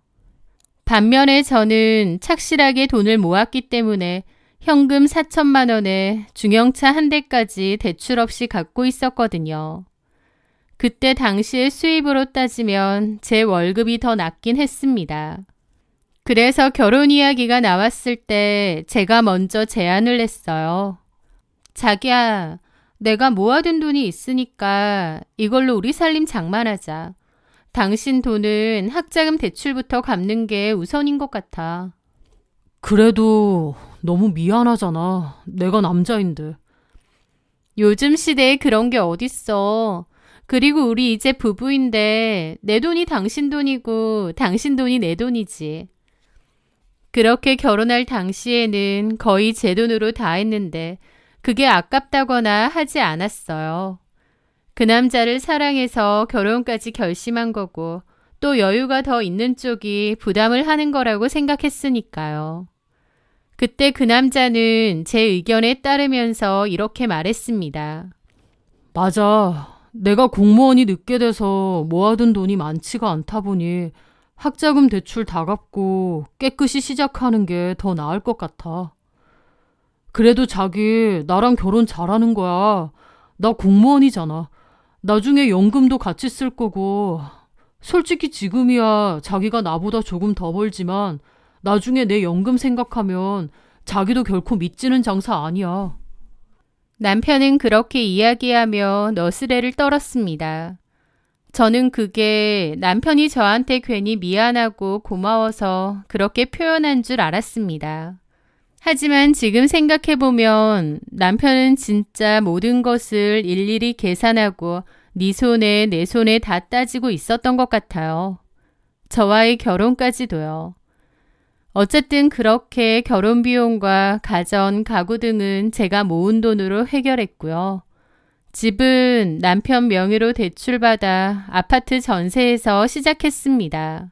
반면에 저는 착실하게 돈을 모았기 때문에 현금 4천만 원에 중형차 한 대까지 대출 없이 갖고 있었거든요. 그때 당시의 수입으로 따지면 제 월급이 더 낮긴 했습니다. 그래서 결혼 이야기가 나왔을 때 제가 먼저 제안을 했어요. 자기야, 내가 모아둔 돈이 있으니까 이걸로 우리 살림 장만하자. 당신 돈은 학자금 대출부터 갚는 게 우선인 것 같아. 그래도 너무 미안하잖아. 내가 남자인데. 요즘 시대에 그런 게 어딨어. 그리고 우리 이제 부부인데 내 돈이 당신 돈이고 당신 돈이 내 돈이지. 그렇게 결혼할 당시에는 거의 제 돈으로 다 했는데 그게 아깝다거나 하지 않았어요. 그 남자를 사랑해서 결혼까지 결심한 거고 또 여유가 더 있는 쪽이 부담을 하는 거라고 생각했으니까요. 그때 그 남자는 제 의견에 따르면서 이렇게 말했습니다. 맞아. 내가 공무원이 늦게 돼서 모아둔 돈이 많지가 않다 보니 학자금 대출 다 갚고 깨끗이 시작하는 게 더 나을 것 같아. 그래도 자기 나랑 결혼 잘하는 거야. 나 공무원이잖아. 나중에 연금도 같이 쓸 거고 솔직히 지금이야 자기가 나보다 조금 더 벌지만 나중에 내 연금 생각하면 자기도 결코 미치는 장사 아니야. 남편은 그렇게 이야기하며 너스레를 떨었습니다. 저는 그게 남편이 저한테 괜히 미안하고 고마워서 그렇게 표현한 줄 알았습니다. 하지만 지금 생각해보면 남편은 진짜 모든 것을 일일이 계산하고 네 손에 내 손에 다 따지고 있었던 것 같아요. 저와의 결혼까지도요. 어쨌든 그렇게 결혼 비용과 가전, 가구 등은 제가 모은 돈으로 해결했고요. 집은 남편 명의로 대출받아 아파트 전세에서 시작했습니다.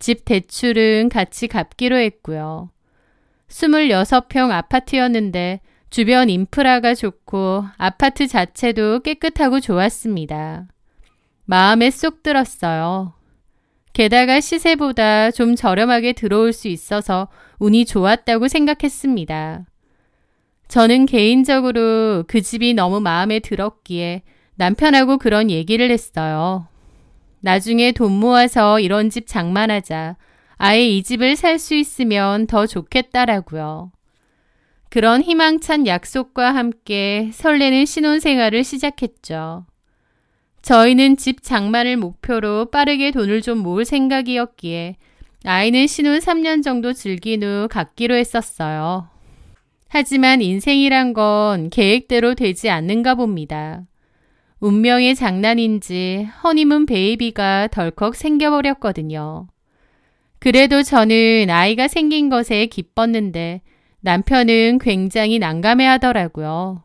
집 대출은 같이 갚기로 했고요. 26평 아파트였는데 주변 인프라가 좋고 아파트 자체도 깨끗하고 좋았습니다. 마음에 쏙 들었어요. 게다가 시세보다 좀 저렴하게 들어올 수 있어서 운이 좋았다고 생각했습니다. 저는 개인적으로 그 집이 너무 마음에 들었기에 남편하고 그런 얘기를 했어요. 나중에 돈 모아서 이런 집 장만하자. 아예 이 집을 살 수 있으면 더 좋겠다라고요. 그런 희망찬 약속과 함께 설레는 신혼생활을 시작했죠. 저희는 집 장만을 목표로 빠르게 돈을 좀 모을 생각이었기에 아이는 신혼 3년 정도 즐긴 후 갖기로 했었어요. 하지만 인생이란 건 계획대로 되지 않는가 봅니다. 운명의 장난인지 허니문 베이비가 덜컥 생겨버렸거든요. 그래도 저는 아이가 생긴 것에 기뻤는데 남편은 굉장히 난감해하더라고요.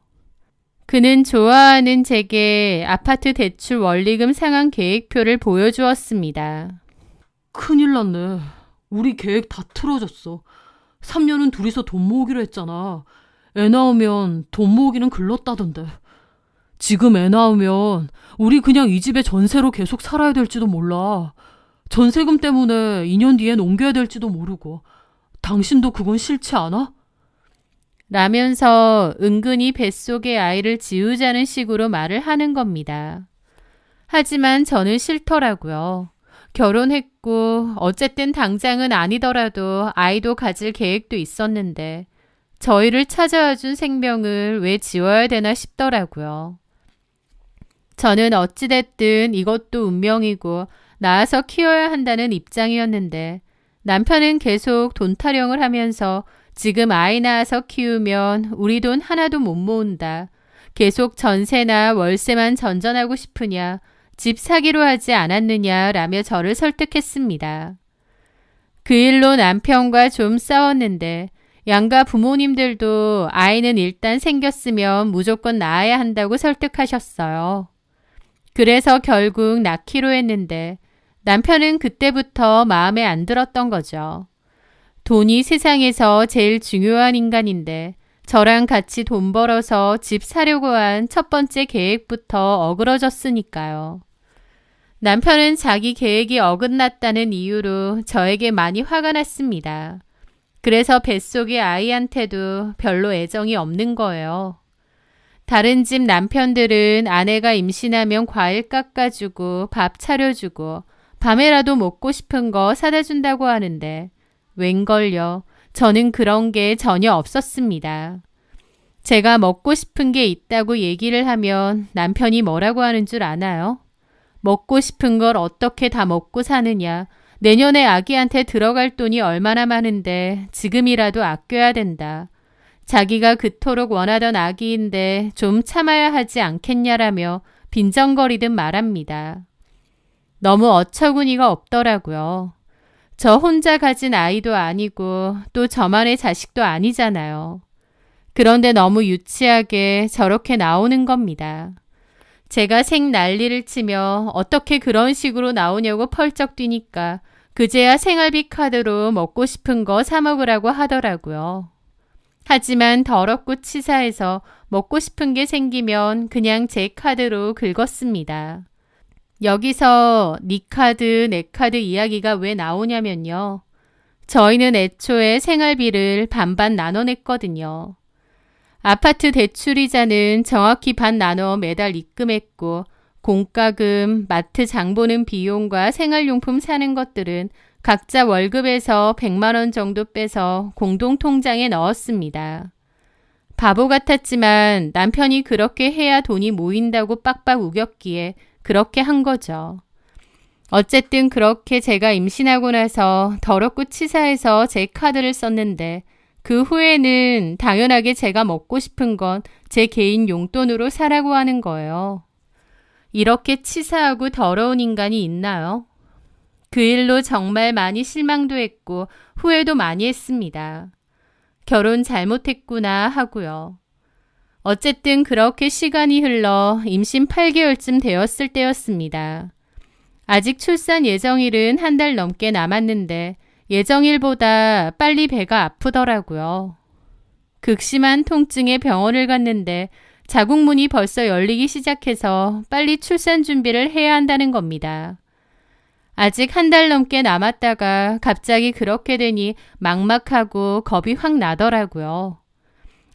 그는 좋아하는 제게 아파트 대출 원리금 상환 계획표를 보여주었습니다. 큰일 났네. 우리 계획 다 틀어졌어. 3년은 둘이서 돈 모으기로 했잖아. 애 낳으면 돈 모으기는 글렀다던데. 지금 애 낳으면 우리 그냥 이 집에 전세로 계속 살아야 될지도 몰라. 전세금 때문에 2년 뒤엔 옮겨야 될지도 모르고. 당신도 그건 싫지 않아? 라면서 은근히 뱃속의 아이를 지우자는 식으로 말을 하는 겁니다. 하지만 저는 싫더라고요. 결혼했고 어쨌든 당장은 아니더라도 아이도 가질 계획도 있었는데 저희를 찾아와 준 생명을 왜 지워야 되나 싶더라고요. 저는 어찌됐든 이것도 운명이고 낳아서 키워야 한다는 입장이었는데 남편은 계속 돈 타령을 하면서 지금 아이 낳아서 키우면 우리 돈 하나도 못 모은다. 계속 전세나 월세만 전전하고 싶으냐. 집 사기로 하지 않았느냐라며 저를 설득했습니다. 그 일로 남편과 좀 싸웠는데 양가 부모님들도 아이는 일단 생겼으면 무조건 낳아야 한다고 설득하셨어요. 그래서 결국 낳기로 했는데 남편은 그때부터 마음에 안 들었던 거죠. 돈이 세상에서 제일 중요한 인간인데 저랑 같이 돈 벌어서 집 사려고 한 첫 번째 계획부터 어그러졌으니까요. 남편은 자기 계획이 어긋났다는 이유로 저에게 많이 화가 났습니다. 그래서 뱃속의 아이한테도 별로 애정이 없는 거예요. 다른 집 남편들은 아내가 임신하면 과일 깎아주고 밥 차려주고 밤에라도 먹고 싶은 거 사다 준다고 하는데 웬걸요. 저는 그런 게 전혀 없었습니다. 제가 먹고 싶은 게 있다고 얘기를 하면 남편이 뭐라고 하는 줄 아나요? 먹고 싶은 걸 어떻게 다 먹고 사느냐. 내년에 아기한테 들어갈 돈이 얼마나 많은데 지금이라도 아껴야 된다. 자기가 그토록 원하던 아기인데 좀 참아야 하지 않겠냐라며 빈정거리듯 말합니다. 너무 어처구니가 없더라고요. 저 혼자 가진 아이도 아니고 또 저만의 자식도 아니잖아요. 그런데 너무 유치하게 저렇게 나오는 겁니다. 제가 생 난리를 치며 어떻게 그런 식으로 나오냐고 펄쩍 뛰니까 그제야 생활비 카드로 먹고 싶은 거 사 먹으라고 하더라고요. 하지만 더럽고 치사해서 먹고 싶은 게 생기면 그냥 제 카드로 긁었습니다. 여기서 네 카드, 내 카드 이야기가 왜 나오냐면요. 저희는 애초에 생활비를 반반 나눠냈거든요. 아파트 대출이자는 정확히 반 나눠 매달 입금했고 공과금, 마트 장 보는 비용과 생활용품 사는 것들은 각자 월급에서 100만 원 정도 빼서 공동통장에 넣었습니다. 바보 같았지만 남편이 그렇게 해야 돈이 모인다고 빡빡 우겼기에 그렇게 한 거죠. 어쨌든 그렇게 제가 임신하고 나서 더럽고 치사해서 제 카드를 썼는데 그 후에는 당연하게 제가 먹고 싶은 건 제 개인 용돈으로 사라고 하는 거예요. 이렇게 치사하고 더러운 인간이 있나요? 그 일로 정말 많이 실망도 했고 후회도 많이 했습니다. 결혼 잘못했구나 하고요. 어쨌든 그렇게 시간이 흘러 임신 8개월쯤 되었을 때였습니다. 아직 출산 예정일은 한 달 넘게 남았는데 예정일보다 빨리 배가 아프더라고요. 극심한 통증에 병원을 갔는데 자궁문이 벌써 열리기 시작해서 빨리 출산 준비를 해야 한다는 겁니다. 아직 한 달 넘게 남았다가 갑자기 그렇게 되니 막막하고 겁이 확 나더라고요.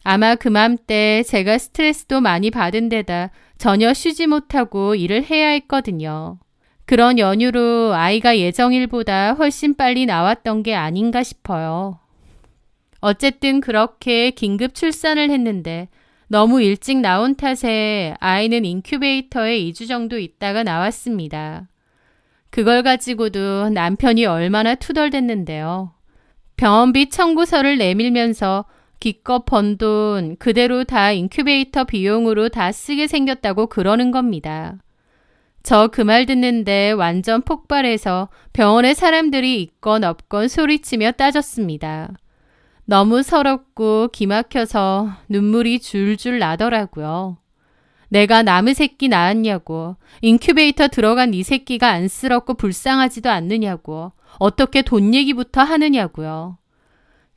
아마 그맘때 제가 스트레스도 많이 받은 데다 전혀 쉬지 못하고 일을 해야 했거든요. 그런 연유로 아이가 예정일보다 훨씬 빨리 나왔던 게 아닌가 싶어요. 어쨌든 그렇게 긴급 출산을 했는데 너무 일찍 나온 탓에 아이는 인큐베이터에 2주 정도 있다가 나왔습니다. 그걸 가지고도 남편이 얼마나 투덜댔는데요. 병원비 청구서를 내밀면서 기껏 번 돈 그대로 다 인큐베이터 비용으로 다 쓰게 생겼다고 그러는 겁니다. 저 그 말 듣는데 완전 폭발해서 병원에 사람들이 있건 없건 소리치며 따졌습니다. 너무 서럽고 기막혀서 눈물이 줄줄 나더라고요. 내가 남의 새끼 낳았냐고, 인큐베이터 들어간 네 새끼가 안쓰럽고 불쌍하지도 않느냐고, 어떻게 돈 얘기부터 하느냐고요.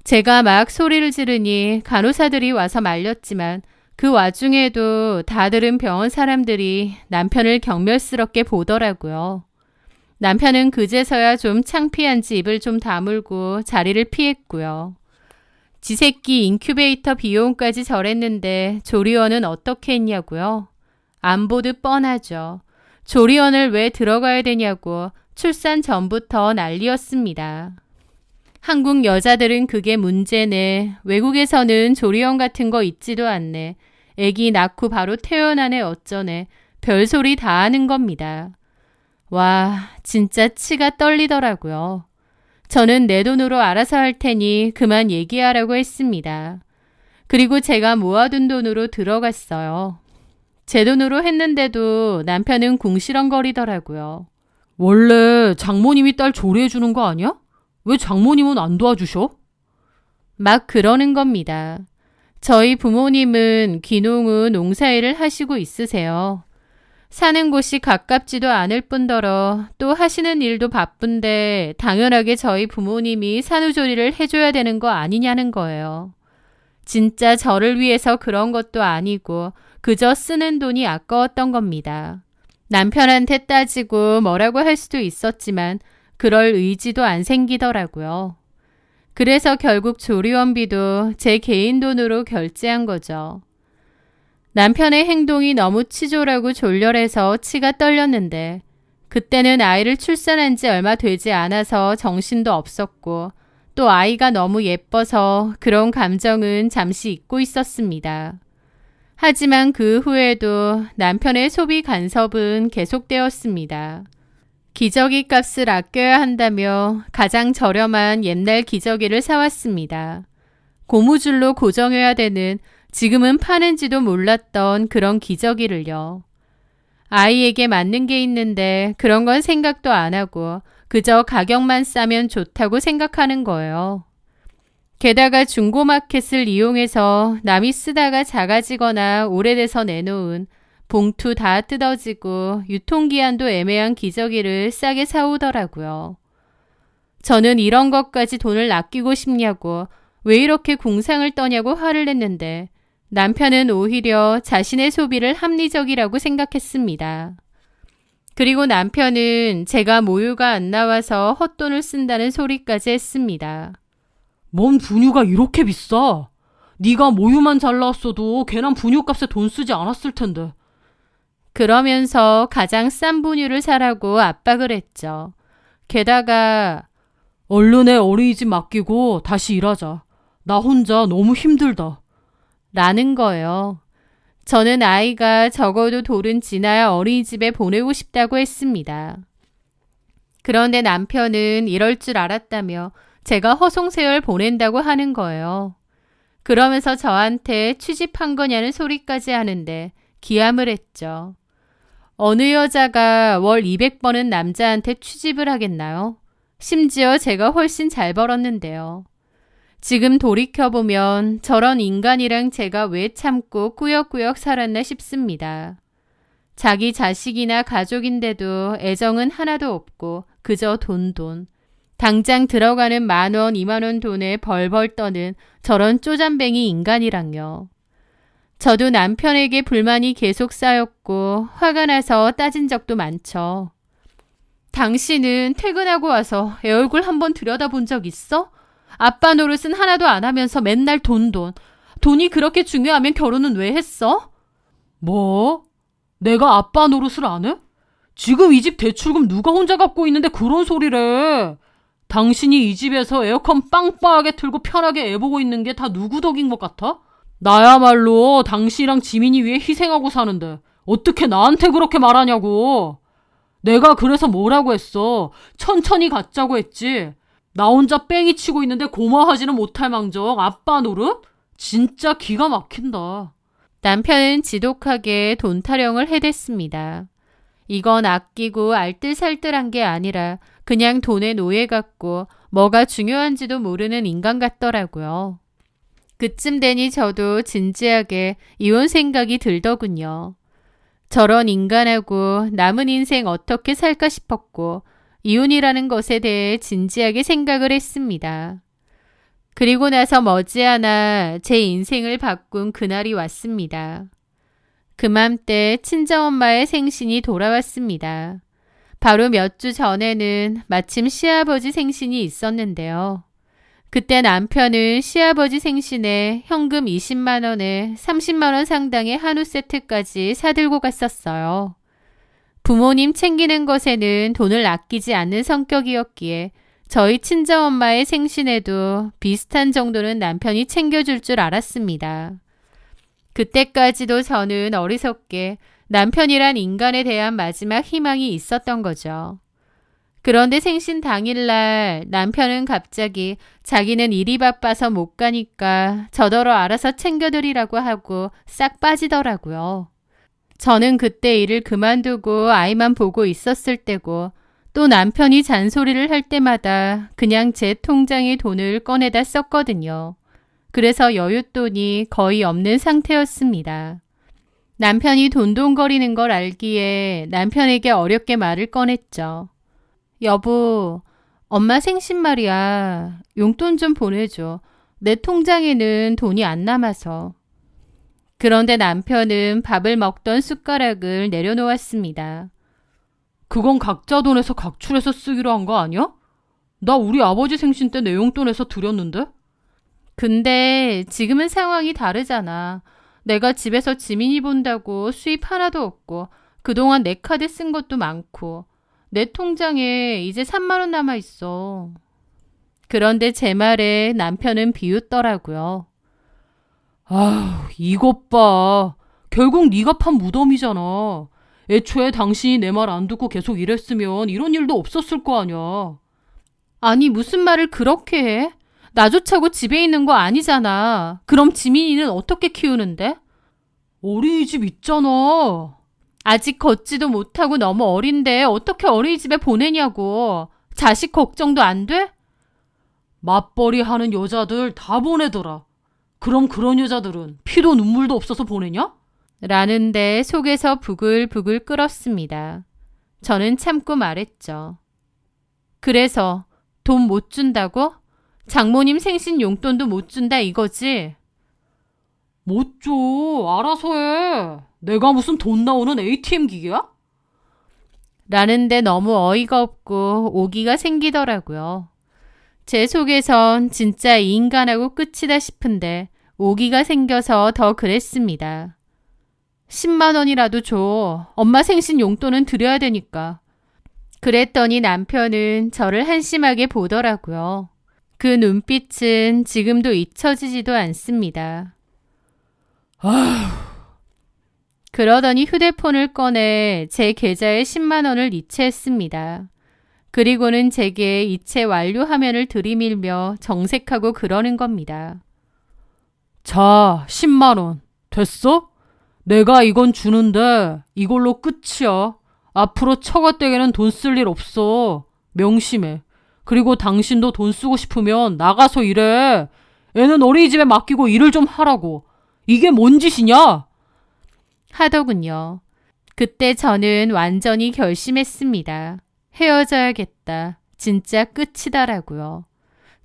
제가 막 소리를 지르니 간호사들이 와서 말렸지만 그 와중에도 다들은 병원 사람들이 남편을 경멸스럽게 보더라고요. 남편은 그제서야 좀 창피한지 입을 좀 다물고 자리를 피했고요. 지 새끼 인큐베이터 비용까지 절했는데 조리원은 어떻게 했냐고요? 안 보듯 뻔하죠. 조리원을 왜 들어가야 되냐고 출산 전부터 난리였습니다. 한국 여자들은 그게 문제네. 외국에서는 조리원 같은 거 있지도 않네. 애기 낳고 바로 퇴원하네 어쩌네. 별소리 다 하는 겁니다. 와, 진짜 치가 떨리더라고요. 저는 내 돈으로 알아서 할 테니 그만 얘기하라고 했습니다. 그리고 제가 모아둔 돈으로 들어갔어요. 제 돈으로 했는데도 남편은 궁시렁거리더라고요. 원래 장모님이 딸 조리해주는 거 아니야? 왜 장모님은 안 도와주셔? 막 그러는 겁니다. 저희 부모님은 귀농 농사일을 하시고 있으세요. 사는 곳이 가깝지도 않을 뿐더러 또 하시는 일도 바쁜데 당연하게 저희 부모님이 산후조리를 해줘야 되는 거 아니냐는 거예요. 진짜 저를 위해서 그런 것도 아니고 그저 쓰는 돈이 아까웠던 겁니다. 남편한테 따지고 뭐라고 할 수도 있었지만 그럴 의지도 안 생기더라고요. 그래서 결국 조리원비도 제 개인 돈으로 결제한 거죠. 남편의 행동이 너무 치졸하고 졸렬해서 치가 떨렸는데 그때는 아이를 출산한 지 얼마 되지 않아서 정신도 없었고 또 아이가 너무 예뻐서 그런 감정은 잠시 잊고 있었습니다. 하지만 그 후에도 남편의 소비 간섭은 계속되었습니다. 기저귀 값을 아껴야 한다며 가장 저렴한 옛날 기저귀를 사왔습니다. 고무줄로 고정해야 되는 지금은 파는지도 몰랐던 그런 기저귀를요. 아이에게 맞는 게 있는데 그런 건 생각도 안 하고 그저 가격만 싸면 좋다고 생각하는 거예요. 게다가 중고마켓을 이용해서 남이 쓰다가 작아지거나 오래돼서 내놓은 봉투 다 뜯어지고 유통기한도 애매한 기저귀를 싸게 사오더라고요. 저는 이런 것까지 돈을 아끼고 싶냐고 왜 이렇게 궁상을 떠냐고 화를 냈는데 남편은 오히려 자신의 소비를 합리적이라고 생각했습니다. 그리고 남편은 제가 모유가 안 나와서 헛돈을 쓴다는 소리까지 했습니다. 뭔 분유가 이렇게 비싸? 네가 모유만 잘 나왔어도 괜한 분유값에 돈 쓰지 않았을 텐데. 그러면서 가장 싼 분유를 사라고 압박을 했죠. 게다가 얼른 애 어린이집 맡기고 다시 일하자. 나 혼자 너무 힘들다. 라는 거예요. 저는 아이가 적어도 돌은 지나야 어린이집에 보내고 싶다고 했습니다. 그런데 남편은 이럴 줄 알았다며 제가 허송세월 보낸다고 하는 거예요. 그러면서 저한테 취직한 거냐는 소리까지 하는데 기함을 했죠. 어느 여자가 월 200번은 남자한테 취집을 하겠나요? 심지어 제가 훨씬 잘 벌었는데요. 지금 돌이켜보면 저런 인간이랑 제가 왜 참고 꾸역꾸역 살았나 싶습니다. 자기 자식이나 가족인데도 애정은 하나도 없고 그저 돈. 당장 들어가는 10,000원, 20,000원 돈에 벌벌 떠는 저런 쪼잔뱅이 인간이랑요. 저도 남편에게 불만이 계속 쌓였고 화가 나서 따진 적도 많죠. 당신은 퇴근하고 와서 애 얼굴 한번 들여다본 적 있어? 아빠 노릇은 하나도 안 하면서 맨날 돈. 돈이 그렇게 중요하면 결혼은 왜 했어? 뭐? 내가 아빠 노릇을 안 해? 지금 이 집 대출금 누가 혼자 갚고 있는데 그런 소리래. 당신이 이 집에서 에어컨 빵빵하게 틀고 편하게 애 보고 있는 게 다 누구 덕인 것 같아? 나야말로 당신이랑 지민이 위해 희생하고 사는데 어떻게 나한테 그렇게 말하냐고. 내가 그래서 뭐라고 했어. 천천히 갖자고 했지. 나 혼자 뺑이 치고 있는데 고마워하지는 못할 망정 아빠 노릇? 진짜 기가 막힌다. 남편은 지독하게 돈 타령을 해댔습니다. 이건 아끼고 알뜰살뜰한 게 아니라 그냥 돈의 노예 같고 뭐가 중요한지도 모르는 인간 같더라고요. 그쯤 되니 저도 진지하게 이혼 생각이 들더군요. 저런 인간하고 남은 인생 어떻게 살까 싶었고 이혼이라는 것에 대해 진지하게 생각을 했습니다. 그리고 나서 머지않아 제 인생을 바꾼 그날이 왔습니다. 그맘때 친정엄마의 생신이 돌아왔습니다. 바로 몇 주 전에는 마침 시아버지 생신이 있었는데요. 그때 남편은 시아버지 생신에 현금 20만 원에 30만 원 상당의 한우 세트까지 사들고 갔었어요. 부모님 챙기는 것에는 돈을 아끼지 않는 성격이었기에 저희 친정엄마의 생신에도 비슷한 정도는 남편이 챙겨줄 줄 알았습니다. 그때까지도 저는 어리석게 남편이란 인간에 대한 마지막 희망이 있었던 거죠. 그런데 생신 당일날 남편은 갑자기 자기는 일이 바빠서 못 가니까 저더러 알아서 챙겨드리라고 하고 싹 빠지더라고요. 저는 그때 일을 그만두고 아이만 보고 있었을 때고 또 남편이 잔소리를 할 때마다 그냥 제 통장에 돈을 꺼내다 썼거든요. 그래서 여윳돈이 거의 없는 상태였습니다. 남편이 돈돈거리는 걸 알기에 남편에게 어렵게 말을 꺼냈죠. 여보, 엄마 생신 말이야. 용돈 좀 보내줘. 내 통장에는 돈이 안 남아서. 그런데 남편은 밥을 먹던 숟가락을 내려놓았습니다. 그건 각자 돈에서 각출해서 쓰기로 한 거 아니야? 나 우리 아버지 생신 때 내 용돈에서 드렸는데? 근데 지금은 상황이 다르잖아. 내가 집에서 지민이 본다고 수입 하나도 없고 그동안 내 카드 쓴 것도 많고 내 통장에 이제 3만 원 남아 있어. 그런데 제 말에 남편은 비웃더라고요. 아휴, 이것 봐. 결국 네가 판 무덤이잖아. 애초에 당신이 내 말 안 듣고 계속 이랬으면 이런 일도 없었을 거 아니야. 아니 무슨 말을 그렇게 해? 나조차고 집에 있는 거 아니잖아. 그럼 지민이는 어떻게 키우는데? 어린이집 있잖아. 아직 걷지도 못하고 너무 어린데 어떻게 어린이집에 보내냐고. 자식 걱정도 안 돼? 맞벌이 하는 여자들 다 보내더라. 그럼 그런 여자들은 피도 눈물도 없어서 보내냐? 라는데 속에서 부글부글 끓었습니다. 저는 참고 말했죠. 그래서 돈 못 준다고? 장모님 생신 용돈도 못 준다 이거지? 못 줘. 알아서 해. 내가 무슨 돈 나오는 ATM 기계야? 라는데 너무 어이가 없고 오기가 생기더라고요. 제 속에선 진짜 이 인간하고 끝이다 싶은데 오기가 생겨서 더 그랬습니다. 10만 원이라도 줘. 엄마 생신 용돈은 드려야 되니까. 그랬더니 남편은 저를 한심하게 보더라고요. 그 눈빛은 지금도 잊혀지지도 않습니다. 그러더니 휴대폰을 꺼내 제 계좌에 10만 원을 이체했습니다. 그리고는 제게 이체 완료 화면을 들이밀며 정색하고 그러는 겁니다. 자, 10만 원. 됐어? 내가 이건 주는데 이걸로 끝이야. 앞으로 처가댁에는 돈 쓸 일 없어. 명심해. 그리고 당신도 돈 쓰고 싶으면 나가서 일해. 애는 어린이집에 맡기고 일을 좀 하라고. 이게 뭔 짓이냐? 하더군요. 그때 저는 완전히 결심했습니다. 헤어져야겠다. 진짜 끝이다라고요.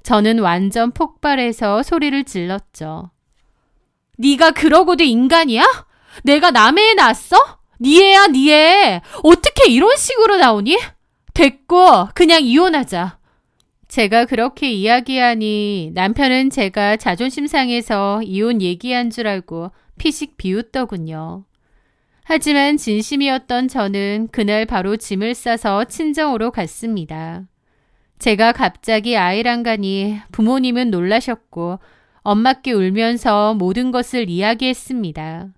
저는 완전 폭발해서 소리를 질렀죠. 네가 그러고도 인간이야? 내가 남의 애 낳았어? 네 애야, 네 애. 어떻게 이런 식으로 나오니? 됐고 그냥 이혼하자. 제가 그렇게 이야기하니 남편은 제가 자존심 상해서 이혼 얘기한 줄 알고 피식 비웃더군요. 하지만 진심이었던 저는 그날 바로 짐을 싸서 친정으로 갔습니다. 제가 갑자기 아이랑 가니 부모님은 놀라셨고 엄마께 울면서 모든 것을 이야기했습니다.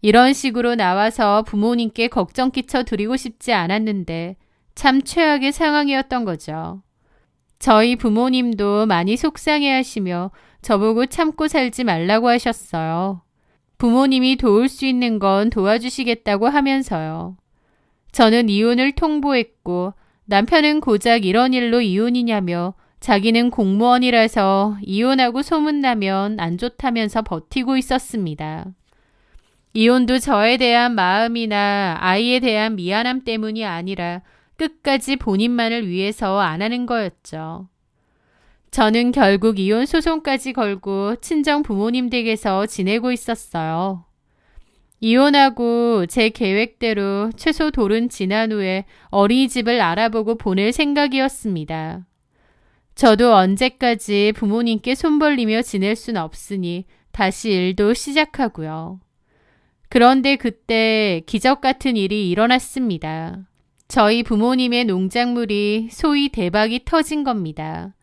이런 식으로 나와서 부모님께 걱정 끼쳐 드리고 싶지 않았는데 참 최악의 상황이었던 거죠. 저희 부모님도 많이 속상해하시며 저보고 참고 살지 말라고 하셨어요. 부모님이 도울 수 있는 건 도와주시겠다고 하면서요. 저는 이혼을 통보했고 남편은 고작 이런 일로 이혼이냐며 자기는 공무원이라서 이혼하고 소문나면 안 좋다면서 버티고 있었습니다. 이혼도 저에 대한 마음이나 아이에 대한 미안함 때문이 아니라 끝까지 본인만을 위해서 안 하는 거였죠. 저는 결국 이혼 소송까지 걸고 친정 부모님 댁에서 지내고 있었어요. 이혼하고 제 계획대로 최소 돌은 지난 후에 어린이집을 알아보고 보낼 생각이었습니다. 저도 언제까지 부모님께 손 벌리며 지낼 순 없으니 다시 일도 시작하고요. 그런데 그때 기적 같은 일이 일어났습니다. 저희 부모님의 농작물이 소위 대박이 터진 겁니다.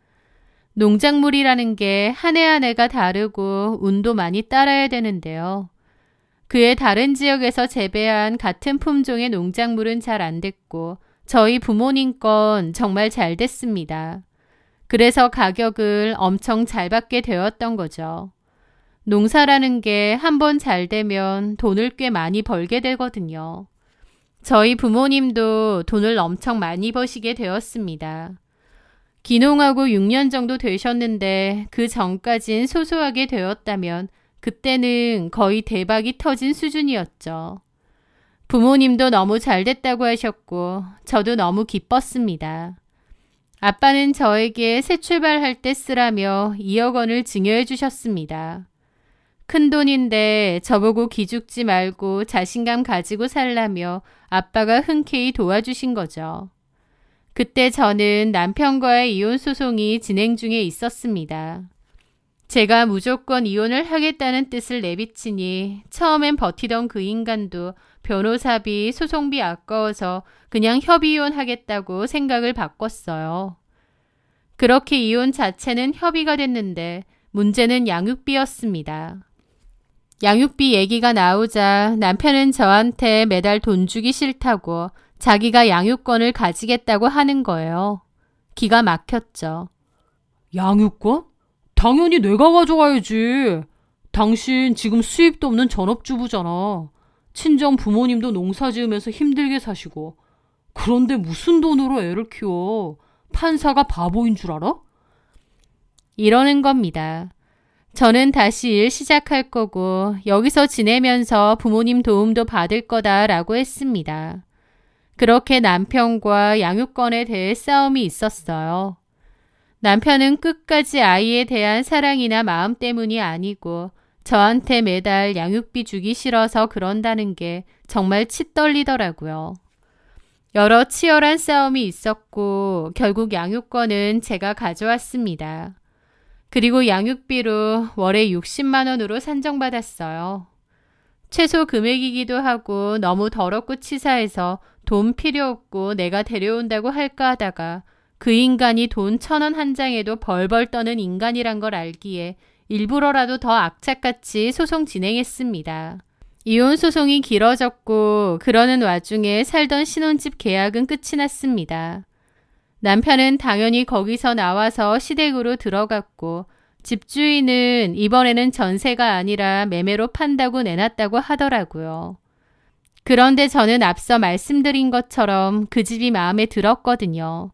농작물이라는 게 한 해 한 해가 다르고 운도 많이 따라야 되는데요. 그의 다른 지역에서 재배한 같은 품종의 농작물은 잘 안 됐고 저희 부모님 건 정말 잘 됐습니다. 그래서 가격을 엄청 잘 받게 되었던 거죠. 농사라는 게 한 번 잘 되면 돈을 꽤 많이 벌게 되거든요. 저희 부모님도 돈을 엄청 많이 버시게 되었습니다. 귀농하고 6년 정도 되셨는데 그 전까진 소소하게 되었다면 그때는 거의 대박이 터진 수준이었죠. 부모님도 너무 잘 됐다고 하셨고 저도 너무 기뻤습니다. 아빠는 저에게 새 출발할 때 쓰라며 2억 원을 증여해 주셨습니다. 큰 돈인데 저보고 기죽지 말고 자신감 가지고 살라며 아빠가 흔쾌히 도와주신 거죠. 그때 저는 남편과의 이혼 소송이 진행 중에 있었습니다. 제가 무조건 이혼을 하겠다는 뜻을 내비치니 처음엔 버티던 그 인간도 변호사비, 소송비 아까워서 그냥 협의이혼하겠다고 생각을 바꿨어요. 그렇게 이혼 자체는 협의가 됐는데 문제는 양육비였습니다. 양육비 얘기가 나오자 남편은 저한테 매달 돈 주기 싫다고 자기가 양육권을 가지겠다고 하는 거예요. 기가 막혔죠. 양육권? 당연히 내가 가져가야지. 당신 지금 수입도 없는 전업주부잖아. 친정 부모님도 농사 지으면서 힘들게 사시고. 그런데 무슨 돈으로 애를 키워? 판사가 바보인 줄 알아? 이러는 겁니다. 저는 다시 일 시작할 거고 여기서 지내면서 부모님 도움도 받을 거다라고 했습니다. 그렇게 남편과 양육권에 대해 싸움이 있었어요. 남편은 끝까지 아이에 대한 사랑이나 마음 때문이 아니고 저한테 매달 양육비 주기 싫어서 그런다는 게 정말 치 떨리더라고요. 여러 치열한 싸움이 있었고 결국 양육권은 제가 가져왔습니다. 그리고 양육비로 월에 60만 원으로 산정받았어요. 최소 금액이기도 하고 너무 더럽고 치사해서 돈 필요 없고 내가 데려온다고 할까 하다가 그 인간이 돈 1,000원 한 장에도 벌벌 떠는 인간이란 걸 알기에 일부러라도 더 악착같이 소송 진행했습니다. 이혼 소송이 길어졌고 그러는 와중에 살던 신혼집 계약은 끝이 났습니다. 남편은 당연히 거기서 나와서 시댁으로 들어갔고 집주인은 이번에는 전세가 아니라 매매로 판다고 내놨다고 하더라고요. 그런데 저는 앞서 말씀드린 것처럼 그 집이 마음에 들었거든요.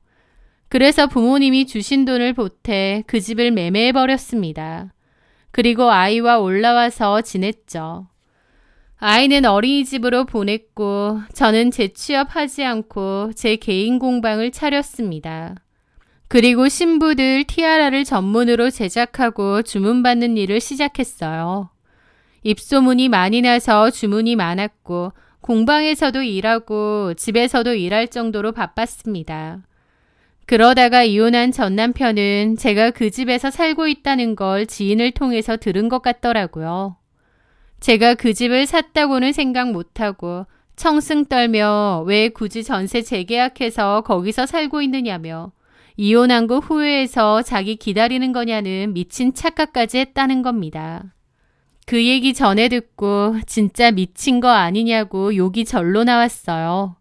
그래서 부모님이 주신 돈을 보태 그 집을 매매해버렸습니다. 그리고 아이와 올라와서 지냈죠. 아이는 어린이집으로 보냈고 저는 재취업하지 않고 제 개인 공방을 차렸습니다. 그리고 신부들 티아라를 전문으로 제작하고 주문받는 일을 시작했어요. 입소문이 많이 나서 주문이 많았고 공방에서도 일하고 집에서도 일할 정도로 바빴습니다. 그러다가 이혼한 전 남편은 제가 그 집에서 살고 있다는 걸 지인을 통해서 들은 것 같더라고요. 제가 그 집을 샀다고는 생각 못하고 청승 떨며 왜 굳이 전세 재계약해서 거기서 살고 있느냐며 이혼한 거 후회해서 자기 기다리는 거냐는 미친 착각까지 했다는 겁니다. 그 얘기 전에 듣고 진짜 미친 거 아니냐고 욕이 절로 나왔어요.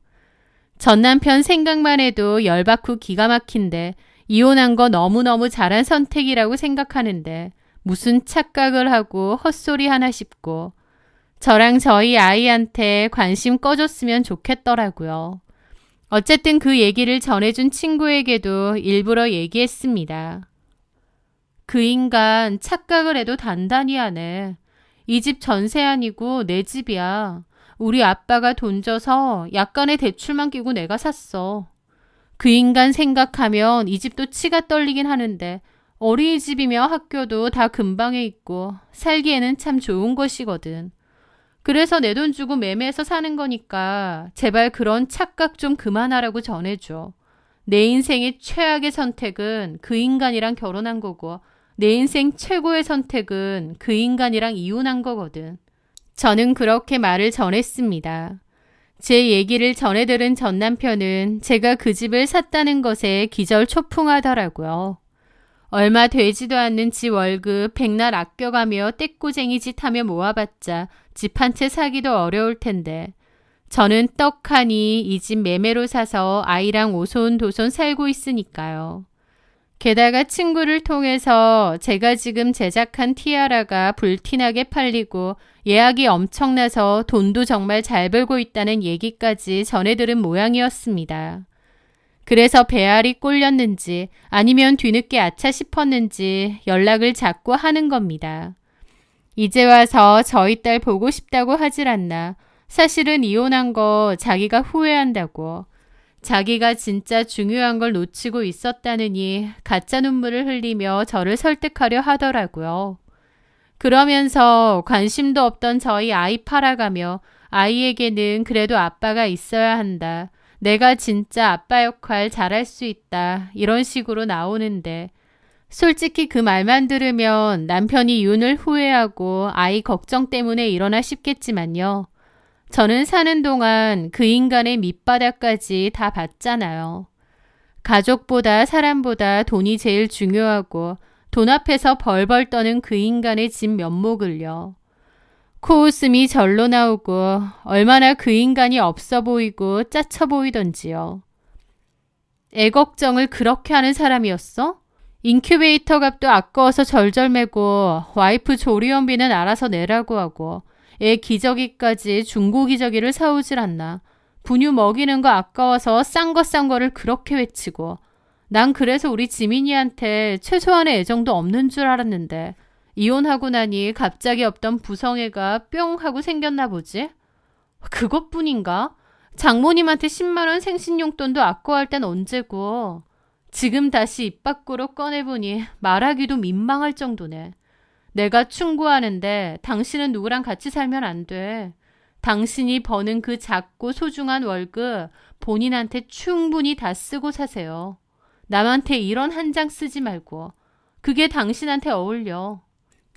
전 남편 생각만 해도 열받고 기가 막힌데 이혼한 거 너무너무 잘한 선택이라고 생각하는데 무슨 착각을 하고 헛소리 하나 싶고 저랑 저희 아이한테 관심 꺼줬으면 좋겠더라고요. 어쨌든 그 얘기를 전해준 친구에게도 일부러 얘기했습니다. 그 인간 착각을 해도 단단히 하네. 이 집 전세 아니고 내 집이야. 우리 아빠가 돈 줘서 약간의 대출만 끼고 내가 샀어. 그 인간 생각하면 이 집도 치가 떨리긴 하는데 어린이집이며 학교도 다 근방에 있고 살기에는 참 좋은 것이거든. 그래서 내 돈 주고 매매해서 사는 거니까 제발 그런 착각 좀 그만하라고 전해줘. 내 인생의 최악의 선택은 그 인간이랑 결혼한 거고 내 인생 최고의 선택은 그 인간이랑 이혼한 거거든. 저는 그렇게 말을 전했습니다. 제 얘기를 전해 들은 전 남편은 제가 그 집을 샀다는 것에 기절초풍하더라고요. 얼마 되지도 않는 지 월급 백날 아껴가며 떼꼬쟁이 짓 하며 모아봤자 집 한 채 사기도 어려울 텐데 저는 떡하니 이 집 매매로 사서 아이랑 오손도손 살고 있으니까요. 게다가 친구를 통해서 제가 지금 제작한 티아라가 불티나게 팔리고 예약이 엄청나서 돈도 정말 잘 벌고 있다는 얘기까지 전해 들은 모양이었습니다. 그래서 배알이 꼴렸는지 아니면 뒤늦게 아차 싶었는지 연락을 자꾸 하는 겁니다. 이제 와서 저희 딸 보고 싶다고 하질 않나. 사실은 이혼한 거 자기가 후회한다고. 자기가 진짜 중요한 걸 놓치고 있었다느니 가짜 눈물을 흘리며 저를 설득하려 하더라고요. 그러면서 관심도 없던 저희 아이 팔아가며 아이에게는 그래도 아빠가 있어야 한다. 내가 진짜 아빠 역할 잘할 수 있다. 이런 식으로 나오는데 솔직히 그 말만 들으면 남편이 이혼을 후회하고 아이 걱정 때문에 일어나 싶겠지만요. 저는 사는 동안 그 인간의 밑바닥까지 다 봤잖아요. 가족보다 사람보다 돈이 제일 중요하고 돈 앞에서 벌벌 떠는 그 인간의 진 면목을요. 코웃음이 절로 나오고 얼마나 그 인간이 없어 보이고 짜쳐 보이던지요. 애 걱정을 그렇게 하는 사람이었어? 인큐베이터 값도 아까워서 절절매고 와이프 조리원비는 알아서 내라고 하고 애 기저귀까지 중고 기저귀를 사오질 않나. 분유 먹이는 거 아까워서 싼 거를 그렇게 외치고 난 그래서 우리 지민이한테 최소한의 애정도 없는 줄 알았는데 이혼하고 나니 갑자기 없던 부성애가 뿅 하고 생겼나 보지? 그것뿐인가? 장모님한테 10만 원 생신용돈도 아까워할 땐 언제고. 지금 다시 입 밖으로 꺼내보니 말하기도 민망할 정도네. 내가 충고하는데 당신은 누구랑 같이 살면 안 돼. 당신이 버는 그 작고 소중한 월급 본인한테 충분히 다 쓰고 사세요. 남한테 이런 한 장 쓰지 말고. 그게 당신한테 어울려.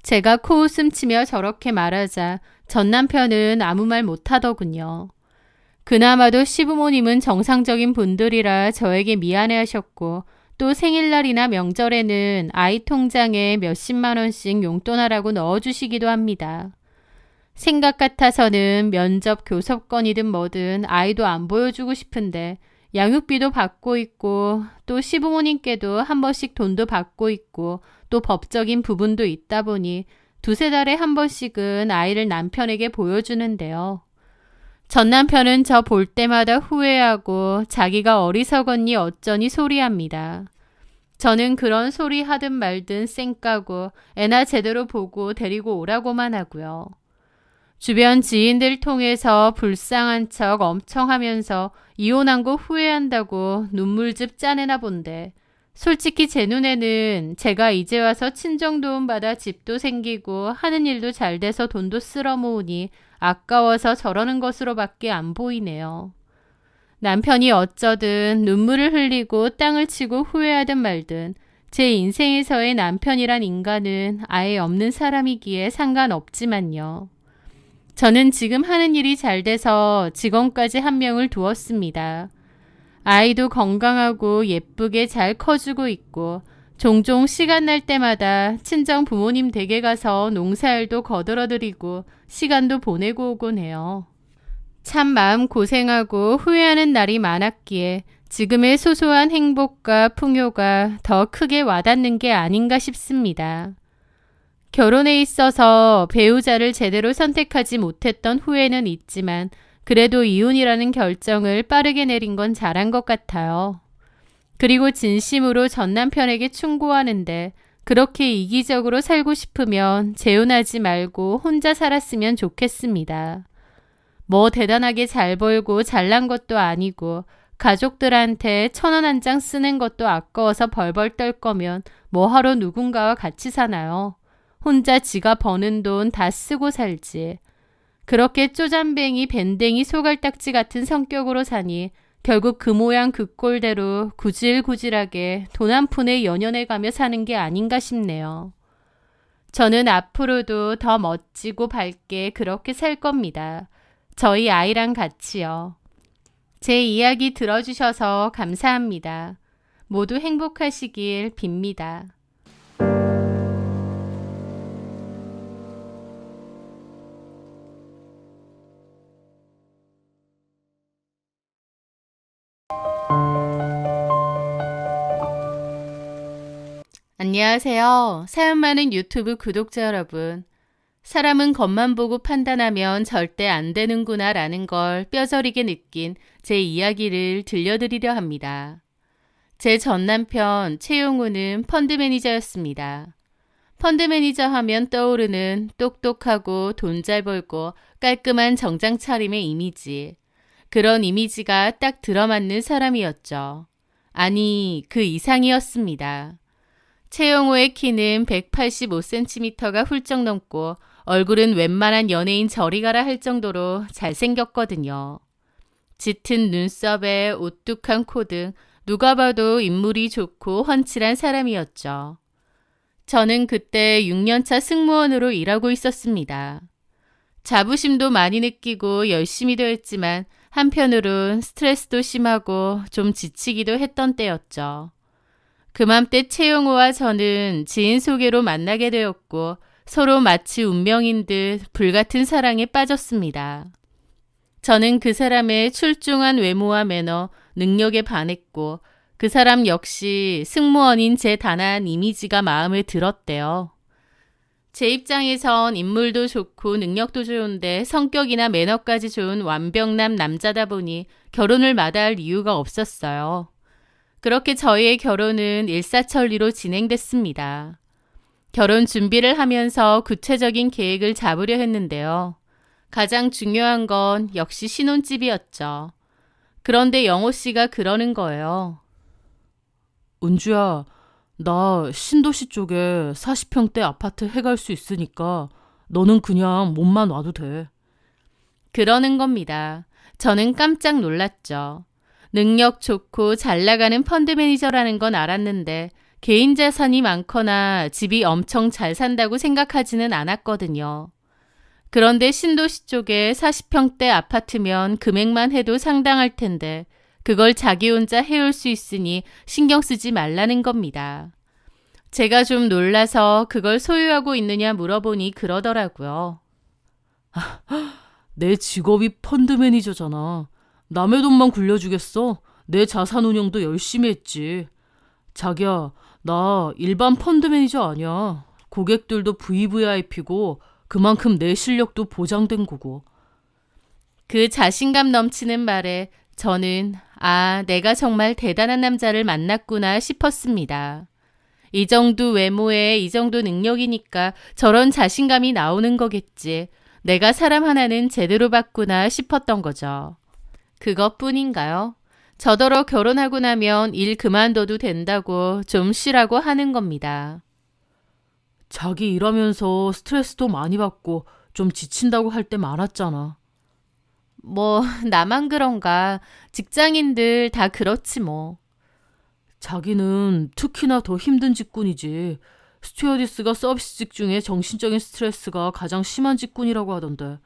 제가 코웃음 치며 저렇게 말하자 전 남편은 아무 말 못하더군요. 그나마도 시부모님은 정상적인 분들이라 저에게 미안해하셨고 또 생일날이나 명절에는 아이 통장에 몇십만 원씩 용돈하라고 넣어주시기도 합니다. 생각 같아서는 면접 교섭건이든 뭐든 아이도 안 보여주고 싶은데 양육비도 받고 있고 또 시부모님께도 한 번씩 돈도 받고 있고 또 법적인 부분도 있다 보니 두세 달에 한 번씩은 아이를 남편에게 보여주는데요. 전 남편은 저 볼 때마다 후회하고 자기가 어리석었니 어쩌니 소리합니다. 저는 그런 소리 하든 말든 쌩까고 애나 제대로 보고 데리고 오라고만 하고요. 주변 지인들 통해서 불쌍한 척 엄청 하면서 이혼한 거 후회한다고 눈물즙 짜내나 본데 솔직히 제 눈에는 제가 이제 와서 친정도움 받아 집도 생기고 하는 일도 잘 돼서 돈도 쓸어 모으니 아까워서 저러는 것으로밖에 안 보이네요. 남편이 어쩌든 눈물을 흘리고 땅을 치고 후회하든 말든 제 인생에서의 남편이란 인간은 아예 없는 사람이기에 상관없지만요. 저는 지금 하는 일이 잘 돼서 직원까지 한 명을 두었습니다. 아이도 건강하고 예쁘게 잘 커주고 있고 종종 시간 날 때마다 친정 부모님 댁에 가서 농사일도 거들어드리고 시간도 보내고 오곤 해요. 참 마음 고생하고 후회하는 날이 많았기에 지금의 소소한 행복과 풍요가 더 크게 와닿는 게 아닌가 싶습니다. 결혼에 있어서 배우자를 제대로 선택하지 못했던 후회는 있지만 그래도 이혼이라는 결정을 빠르게 내린 건 잘한 것 같아요. 그리고 진심으로 전 남편에게 충고하는데 그렇게 이기적으로 살고 싶으면 재혼하지 말고 혼자 살았으면 좋겠습니다. 뭐 대단하게 잘 벌고 잘난 것도 아니고 가족들한테 1,000원 한 장 쓰는 것도 아까워서 벌벌 떨 거면 뭐하러 누군가와 같이 사나요? 혼자 지가 버는 돈 다 쓰고 살지. 그렇게 쪼잔뱅이 밴댕이 소갈딱지 같은 성격으로 사니 결국 그 모양 그 꼴대로 구질구질하게 돈 한 푼에 연연해가며 사는 게 아닌가 싶네요. 저는 앞으로도 더 멋지고 밝게 그렇게 살 겁니다. 저희 아이랑 같이요. 제 이야기 들어주셔서 감사합니다. 모두 행복하시길 빕니다. 안녕하세요. 사연 많은 유튜브 구독자 여러분. 사람은 겉만 보고 판단하면 절대 안 되는구나 라는 걸 뼈저리게 느낀 제 이야기를 들려드리려 합니다. 제 전 남편 최용우는 펀드 매니저였습니다. 펀드 매니저 하면 떠오르는 똑똑하고 돈 잘 벌고 깔끔한 정장 차림의 이미지. 그런 이미지가 딱 들어맞는 사람이었죠. 아니, 그 이상이었습니다. 최용호의 키는 185cm가 훌쩍 넘고 얼굴은 웬만한 연예인 저리 가라 할 정도로 잘생겼거든요. 짙은 눈썹에 오뚝한 코 등 누가 봐도 인물이 좋고 훤칠한 사람이었죠. 저는 그때 6년차 승무원으로 일하고 있었습니다. 자부심도 많이 느끼고 열심히도 했지만 한편으론 스트레스도 심하고 좀 지치기도 했던 때였죠. 그맘때 최용호와 저는 지인 소개로 만나게 되었고 서로 마치 운명인 듯 불같은 사랑에 빠졌습니다. 저는 그 사람의 출중한 외모와 매너, 능력에 반했고 그 사람 역시 승무원인 제 단아한 이미지가 마음에 들었대요. 제 입장에선 인물도 좋고 능력도 좋은데 성격이나 매너까지 좋은 완벽남 남자다 보니 결혼을 마다할 이유가 없었어요. 그렇게 저희의 결혼은 일사천리로 진행됐습니다. 결혼 준비를 하면서 구체적인 계획을 잡으려 했는데요. 가장 중요한 건 역시 신혼집이었죠. 그런데 영호 씨가 그러는 거예요. 은주야, 나 신도시 쪽에 40평대 아파트 해갈 수 있으니까 너는 그냥 몸만 와도 돼. 그러는 겁니다. 저는 깜짝 놀랐죠. 능력 좋고 잘 나가는 펀드 매니저라는 건 알았는데 개인 자산이 많거나 집이 엄청 잘 산다고 생각하지는 않았거든요. 그런데 신도시 쪽에 40평대 아파트면 금액만 해도 상당할 텐데 그걸 자기 혼자 해올 수 있으니 신경 쓰지 말라는 겁니다. 제가 좀 놀라서 그걸 소유하고 있느냐 물어보니 그러더라고요. 내 직업이 펀드 매니저잖아. 남의 돈만 굴려주겠어? 내 자산 운용도 열심히 했지. 자기야, 나 일반 펀드 매니저 아니야. 고객들도 VVIP고 그만큼 내 실력도 보장된 거고. 그 자신감 넘치는 말에 저는 내가 정말 대단한 남자를 만났구나 싶었습니다. 이 정도 외모에 이 정도 능력이니까 저런 자신감이 나오는 거겠지. 내가 사람 하나는 제대로 봤구나 싶었던 거죠. 그것뿐인가요? 저더러 결혼하고 나면 일 그만둬도 된다고 좀 쉬라고 하는 겁니다. 자기 일하면서 스트레스도 많이 받고 좀 지친다고 할 때 많았잖아. 뭐 나만 그런가? 직장인들 다 그렇지 뭐. 자기는 특히나 더 힘든 직군이지. 스튜어디스가 서비스직 중에 정신적인 스트레스가 가장 심한 직군이라고 하던데.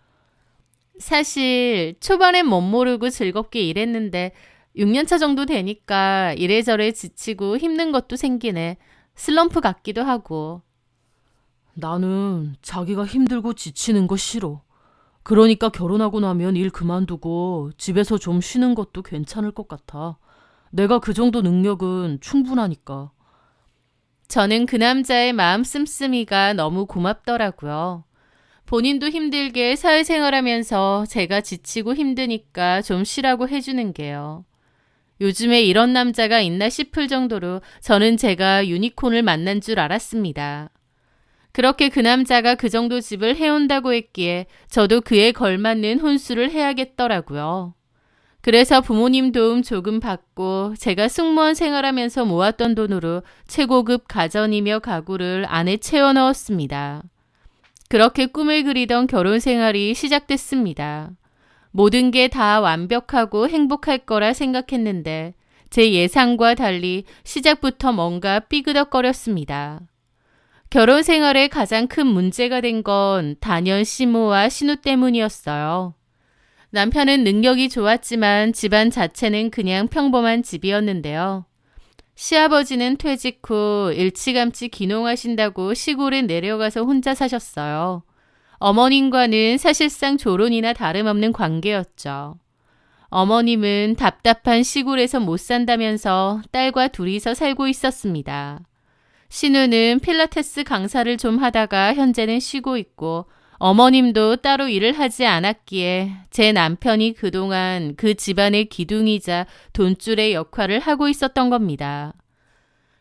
사실 초반엔 못 모르고 즐겁게 일했는데 6년차 정도 되니까 이래저래 지치고 힘든 것도 생기네. 슬럼프 같기도 하고. 나는 자기가 힘들고 지치는 거 싫어. 그러니까 결혼하고 나면 일 그만두고 집에서 좀 쉬는 것도 괜찮을 것 같아. 내가 그 정도 능력은 충분하니까. 저는 그 남자의 마음 씀씀이가 너무 고맙더라고요. 본인도 힘들게 사회생활하면서 제가 지치고 힘드니까 좀 쉬라고 해주는 게요. 요즘에 이런 남자가 있나 싶을 정도로 저는 제가 유니콘을 만난 줄 알았습니다. 그렇게 그 남자가 그 정도 집을 해온다고 했기에 저도 그에 걸맞는 혼수를 해야겠더라고요. 그래서 부모님 도움 조금 받고 제가 승무원 생활하면서 모았던 돈으로 최고급 가전이며 가구를 안에 채워 넣었습니다. 그렇게 꿈을 그리던 결혼 생활이 시작됐습니다. 모든 게 다 완벽하고 행복할 거라 생각했는데 제 예상과 달리 시작부터 뭔가 삐그덕거렸습니다. 결혼 생활에 가장 큰 문제가 된 건 단연 시모와 신우 때문이었어요. 남편은 능력이 좋았지만 집안 자체는 그냥 평범한 집이었는데요. 시아버지는 퇴직 후 일찌감치 귀농하신다고 시골에 내려가서 혼자 사셨어요. 어머님과는 사실상 조론이나 다름없는 관계였죠. 어머님은 답답한 시골에서 못 산다면서 딸과 둘이서 살고 있었습니다. 신우는 필라테스 강사를 좀 하다가 현재는 쉬고 있고 어머님도 따로 일을 하지 않았기에 제 남편이 그동안 그 집안의 기둥이자 돈줄의 역할을 하고 있었던 겁니다.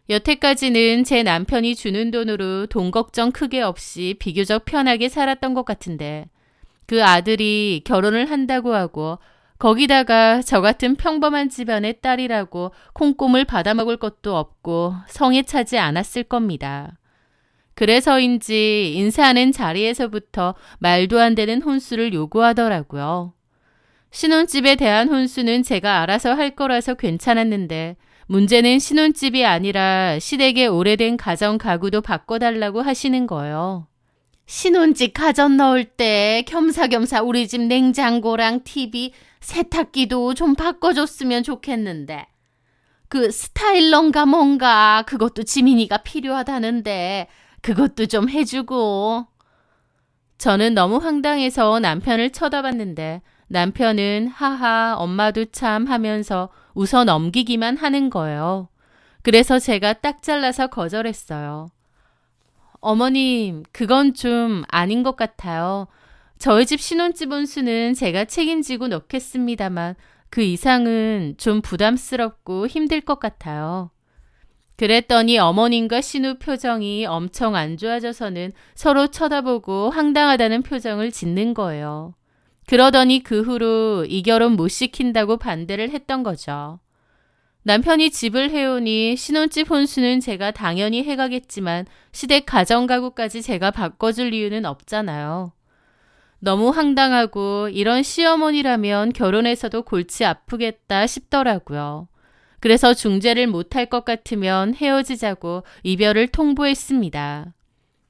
여태까지는 제 남편이 주는 돈으로 돈 걱정 크게 없이 비교적 편하게 살았던 것 같은데 그 아들이 결혼을 한다고 하고 거기다가 저 같은 평범한 집안의 딸이라고 콩고물 받아먹을 것도 없고 성에 차지 않았을 겁니다. 그래서인지 인사하는 자리에서부터 말도 안 되는 혼수를 요구하더라고요. 신혼집에 대한 혼수는 제가 알아서 할 거라서 괜찮았는데 문제는 신혼집이 아니라 시댁에 오래된 가전 가구도 바꿔달라고 하시는 거예요. 신혼집 가전 넣을 때 겸사겸사 우리 집 냉장고랑 TV, 세탁기도 좀 바꿔줬으면 좋겠는데. 그 스타일러인가 뭔가 그것도 지민이가 필요하다는데 그것도 좀 해주고. 저는 너무 황당해서 남편을 쳐다봤는데 남편은 하하 엄마도 참 하면서 웃어 넘기기만 하는 거예요. 그래서 제가 딱 잘라서 거절했어요. 어머님, 그건 좀 아닌 것 같아요. 저희 집 신혼집 혼수는 제가 책임지고 넣겠습니다만 그 이상은 좀 부담스럽고 힘들 것 같아요. 그랬더니 어머님과 신우 표정이 엄청 안 좋아져서는 서로 쳐다보고 황당하다는 표정을 짓는 거예요. 그러더니 그 후로 이 결혼 못 시킨다고 반대를 했던 거죠. 남편이 집을 해오니 신혼집 혼수는 제가 당연히 해가겠지만 시댁 가전가구까지 제가 바꿔줄 이유는 없잖아요. 너무 황당하고 이런 시어머니라면 결혼해서도 골치 아프겠다 싶더라고요. 그래서 중재를 못할 것 같으면 헤어지자고 이별을 통보했습니다.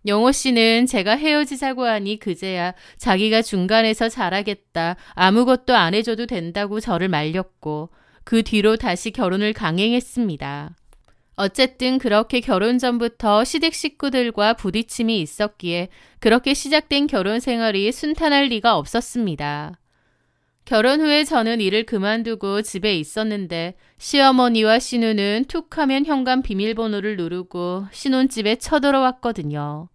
영호 씨는 제가 헤어지자고 하니 그제야 자기가 중간에서 잘하겠다, 아무것도 안 해줘도 된다고 저를 말렸고 그 뒤로 다시 결혼을 강행했습니다. 어쨌든 그렇게 결혼 전부터 시댁 식구들과 부딪힘이 있었기에 그렇게 시작된 결혼 생활이 순탄할 리가 없었습니다. 결혼 후에 저는 일을 그만두고 집에 있었는데 시어머니와 신우는 툭하면 현관 비밀번호를 누르고 신혼집에 쳐들어왔거든요.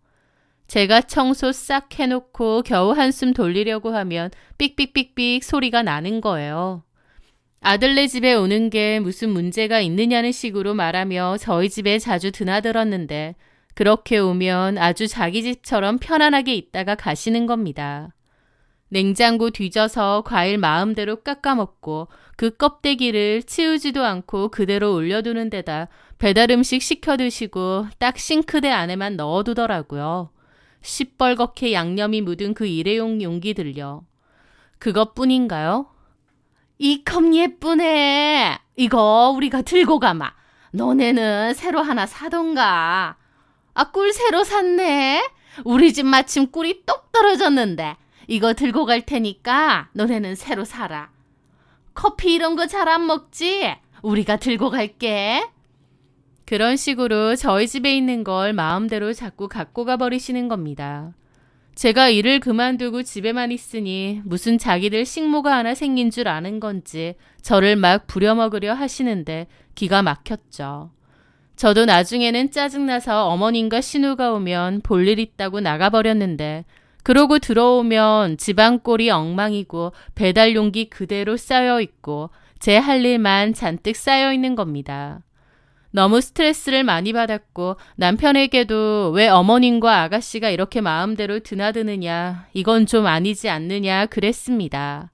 제가 청소 싹 해놓고 겨우 한숨 돌리려고 하면 삑삑삑삑 소리가 나는 거예요. 아들네 집에 오는 게 무슨 문제가 있느냐는 식으로 말하며 저희 집에 자주 드나들었는데 그렇게 오면 아주 자기 집처럼 편안하게 있다가 가시는 겁니다. 냉장고 뒤져서 과일 마음대로 깎아먹고 그 껍데기를 치우지도 않고 그대로 올려두는 데다 배달 음식 시켜 드시고 딱 싱크대 안에만 넣어두더라고요. 시뻘겋게 양념이 묻은 그 일회용 용기들요. 그것뿐인가요? 이 컵 예쁘네. 이거 우리가 들고 가마. 너네는 새로 하나 사던가. 아, 꿀 새로 샀네. 우리 집 마침 꿀이 똑 떨어졌는데 이거 들고 갈 테니까 너네는 새로 사라. 커피 이런 거 잘 안 먹지? 우리가 들고 갈게. 그런 식으로 저희 집에 있는 걸 마음대로 자꾸 갖고 가버리시는 겁니다. 제가 일을 그만두고 집에만 있으니 무슨 자기들 식모가 하나 생긴 줄 아는 건지 저를 막 부려먹으려 하시는데 기가 막혔죠. 저도 나중에는 짜증나서 어머님과 신우가 오면 볼일 있다고 나가버렸는데 그러고 들어오면 집안 꼴이 엉망이고 배달 용기 그대로 쌓여있고 제 할 일만 잔뜩 쌓여있는 겁니다. 너무 스트레스를 많이 받았고 남편에게도 왜 어머님과 아가씨가 이렇게 마음대로 드나드느냐, 이건 좀 아니지 않느냐 그랬습니다.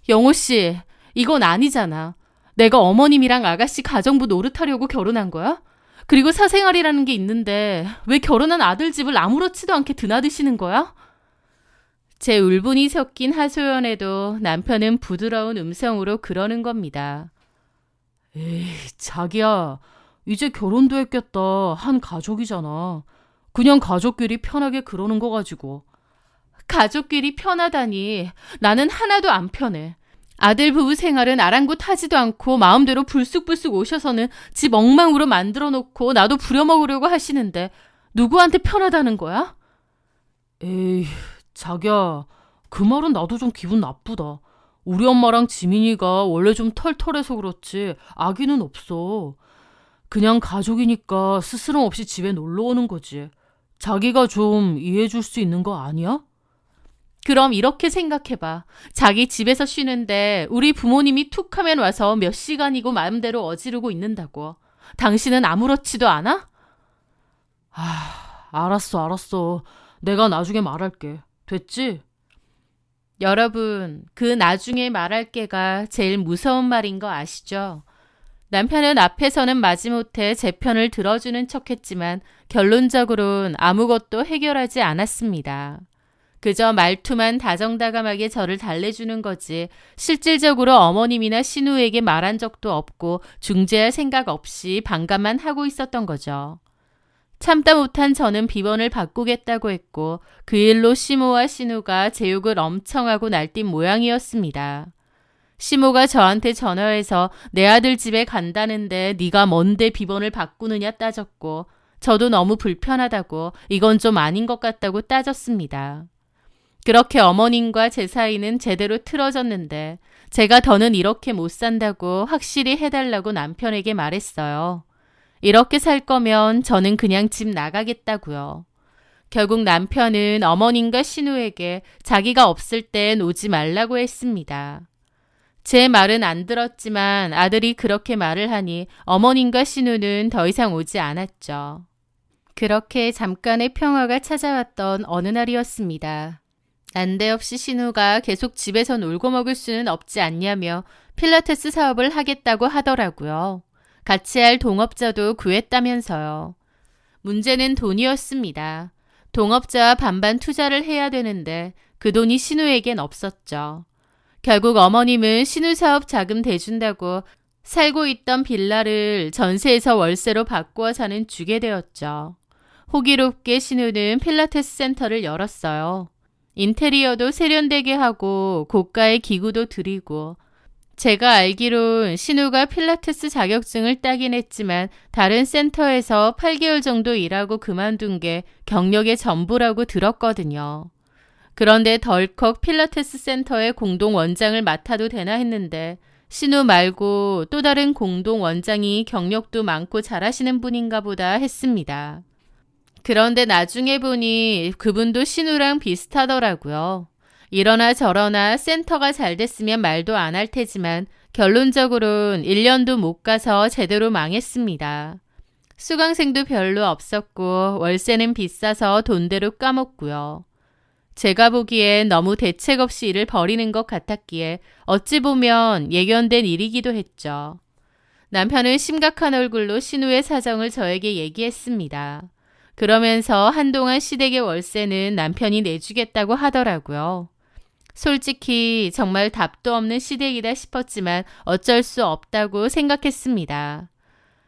영호씨, 이건 아니잖아. 내가 어머님이랑 아가씨 가정부 노릇하려고 결혼한 거야? 그리고 사생활이라는 게 있는데 왜 결혼한 아들 집을 아무렇지도 않게 드나드시는 거야? 제 울분이 섞인 하소연에도 남편은 부드러운 음성으로 그러는 겁니다. 에이, 자기야. 이제 결혼도 했겠다. 한 가족이잖아. 그냥 가족끼리 편하게 그러는 거 가지고. 가족끼리 편하다니. 나는 하나도 안 편해. 아들 부부 생활은 아랑곳하지도 않고 마음대로 불쑥불쑥 오셔서는 집 엉망으로 만들어 놓고 나도 부려먹으려고 하시는데 누구한테 편하다는 거야? 에이, 자기야. 그 말은 나도 좀 기분 나쁘다. 우리 엄마랑 지민이가 원래 좀 털털해서 그렇지 악의는 없어. 그냥 가족이니까 스스럼 없이 집에 놀러 오는 거지. 자기가 좀 이해해 줄 수 있는 거 아니야? 그럼 이렇게 생각해봐. 자기 집에서 쉬는데 우리 부모님이 툭 하면 와서 몇 시간이고 마음대로 어지르고 있는다고. 당신은 아무렇지도 않아? 알았어. 내가 나중에 말할게. 됐지? 여러분, 그 나중에 말할게가 제일 무서운 말인 거 아시죠? 남편은 앞에서는 마지못해 제 편을 들어주는 척했지만 결론적으로는 아무것도 해결하지 않았습니다. 그저 말투만 다정다감하게 저를 달래주는 거지 실질적으로 어머님이나 신우에게 말한 적도 없고 중재할 생각 없이 반감만 하고 있었던 거죠. 참다 못한 저는 비번을 바꾸겠다고 했고 그 일로 시모와 신우가 제 욕을 엄청 하고 날뛴 모양이었습니다. 시모가 저한테 전화해서 내 아들 집에 간다는데 네가 뭔데 비번을 바꾸느냐 따졌고 저도 너무 불편하다고 이건 좀 아닌 것 같다고 따졌습니다. 그렇게 어머님과 제 사이는 제대로 틀어졌는데 제가 더는 이렇게 못 산다고 확실히 해달라고 남편에게 말했어요. 이렇게 살 거면 저는 그냥 집 나가겠다고요. 결국 남편은 어머님과 신우에게 자기가 없을 땐 오지 말라고 했습니다. 제 말은 안 들었지만 아들이 그렇게 말을 하니 어머님과 신우는 더 이상 오지 않았죠. 그렇게 잠깐의 평화가 찾아왔던 어느 날이었습니다. 난데없이 신우가 계속 집에서 놀고 먹을 수는 없지 않냐며 필라테스 사업을 하겠다고 하더라고요. 같이 할 동업자도 구했다면서요. 문제는 돈이었습니다. 동업자와 반반 투자를 해야 되는데 그 돈이 신우에겐 없었죠. 결국 어머님은 신우 사업 자금 대준다고 살고 있던 빌라를 전세에서 월세로 바꾸어 사는 주게 되었죠. 호기롭게 신우는 필라테스 센터를 열었어요. 인테리어도 세련되게 하고 고가의 기구도 드리고 제가 알기론 신우가 필라테스 자격증을 따긴 했지만 다른 센터에서 8개월 정도 일하고 그만둔 게 경력의 전부라고 들었거든요. 그런데 덜컥 필라테스 센터의 공동 원장을 맡아도 되나 했는데 신우 말고 또 다른 공동 원장이 경력도 많고 잘하시는 분인가 보다 했습니다. 그런데 나중에 보니 그분도 신우랑 비슷하더라고요. 이러나 저러나 센터가 잘 됐으면 말도 안 할 테지만 결론적으로는 1년도 못 가서 제대로 망했습니다. 수강생도 별로 없었고 월세는 비싸서 돈대로 까먹고요. 제가 보기엔 너무 대책 없이 일을 벌이는 것 같았기에 어찌 보면 예견된 일이기도 했죠. 남편은 심각한 얼굴로 신우의 사정을 저에게 얘기했습니다. 그러면서 한동안 시댁의 월세는 남편이 내주겠다고 하더라고요. 솔직히 정말 답도 없는 시댁이다 싶었지만 어쩔 수 없다고 생각했습니다.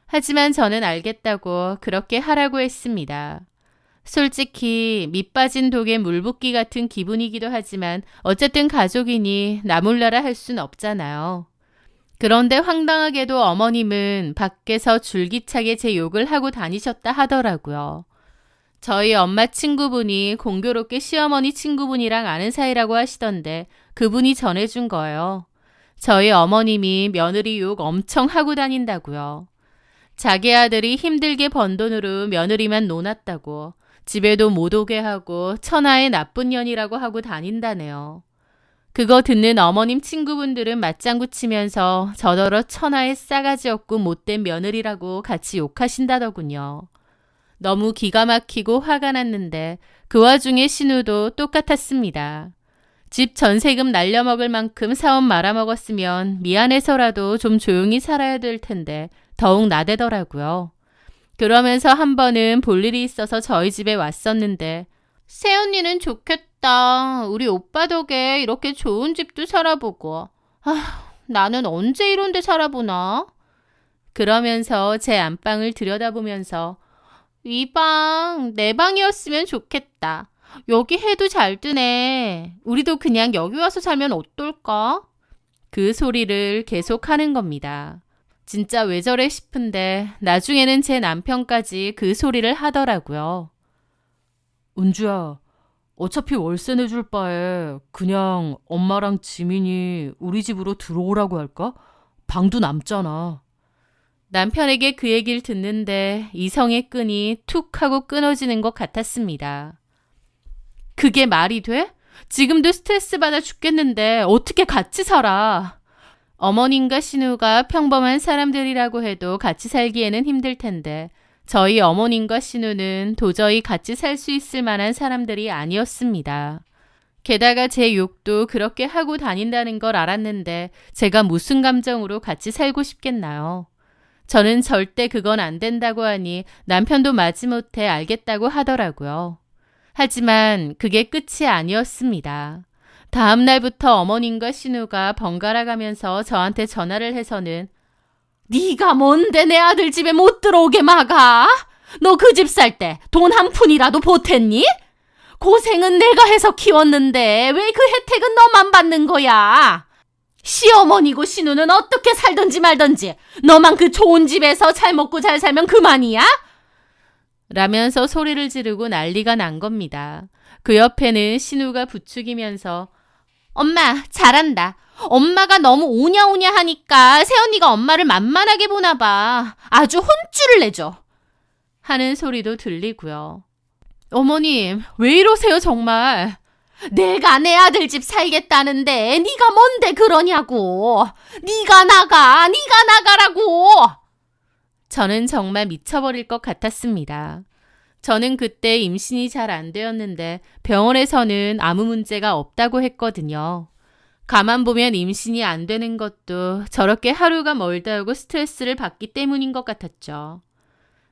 하지만 저는 알겠다고 그렇게 하라고 했습니다. 솔직히 밑 빠진 독에 물 붓기 같은 기분이기도 하지만 어쨌든 가족이니 나몰라라 할 순 없잖아요. 그런데 황당하게도 어머님은 밖에서 줄기차게 제 욕을 하고 다니셨다 하더라고요. 저희 엄마 친구분이 공교롭게 시어머니 친구분이랑 아는 사이라고 하시던데 그분이 전해준 거예요. 저희 어머님이 며느리 욕 엄청 하고 다닌다고요. 자기 아들이 힘들게 번 돈으로 며느리만 논았다고, 집에도 못 오게 하고 천하의 나쁜 년이라고 하고 다닌다네요. 그거 듣는 어머님 친구분들은 맞장구 치면서 저더러 천하의 싸가지 없고 못된 며느리라고 같이 욕하신다더군요. 너무 기가 막히고 화가 났는데 그 와중에 신우도 똑같았습니다. 집 전세금 날려먹을 만큼 사업 말아먹었으면 미안해서라도 좀 조용히 살아야 될 텐데 더욱 나대더라고요. 그러면서 한 번은 볼 일이 있어서 저희 집에 왔었는데 새언니는 좋겠다. 우리 오빠 덕에 이렇게 좋은 집도 살아보고. 나는 언제 이런 데 살아보나? 그러면서 제 안방을 들여다보면서 이 방, 내 방이었으면 좋겠다. 여기 해도 잘 뜨네. 우리도 그냥 여기 와서 살면 어떨까? 그 소리를 계속 하는 겁니다. 진짜 왜 저래 싶은데 나중에는 제 남편까지 그 소리를 하더라고요. 은주야, 어차피 월세 내줄 바에 그냥 엄마랑 지민이 우리 집으로 들어오라고 할까? 방도 남잖아. 남편에게 그 얘기를 듣는데 이성의 끈이 툭 하고 끊어지는 것 같았습니다. 그게 말이 돼? 지금도 스트레스 받아 죽겠는데 어떻게 같이 살아? 어머님과 신우가 평범한 사람들이라고 해도 같이 살기에는 힘들 텐데 저희 어머님과 신우는 도저히 같이 살 수 있을 만한 사람들이 아니었습니다. 게다가 제 욕도 그렇게 하고 다닌다는 걸 알았는데 제가 무슨 감정으로 같이 살고 싶겠나요? 저는 절대 그건 안 된다고 하니 남편도 마지못해 알겠다고 하더라고요. 하지만 그게 끝이 아니었습니다. 다음 날부터 어머님과 신우가 번갈아 가면서 저한테 전화를 해서는 네가 뭔데 내 아들 집에 못 들어오게 막아? 너 그 집 살 때 돈 한 푼이라도 보탰니? 고생은 내가 해서 키웠는데 왜 그 혜택은 너만 받는 거야? 시어머니고 신우는 어떻게 살든지 말든지 너만 그 좋은 집에서 잘 먹고 잘 살면 그만이야? 라면서 소리를 지르고 난리가 난 겁니다. 그 옆에는 신우가 부추기면서 엄마 잘한다. 엄마가 너무 오냐오냐 하니까 새언니가 엄마를 만만하게 보나 봐. 아주 혼쭐을 내줘. 하는 소리도 들리고요. 어머님 왜 이러세요 정말. 내가 내 아들 집 살겠다는데 네가 뭔데 그러냐고. 네가 나가라고. 저는 정말 미쳐버릴 것 같았습니다. 저는 그때 임신이 잘 안 되었는데 병원에서는 아무 문제가 없다고 했거든요. 가만 보면 임신이 안 되는 것도 저렇게 하루가 멀다 하고 스트레스를 받기 때문인 것 같았죠.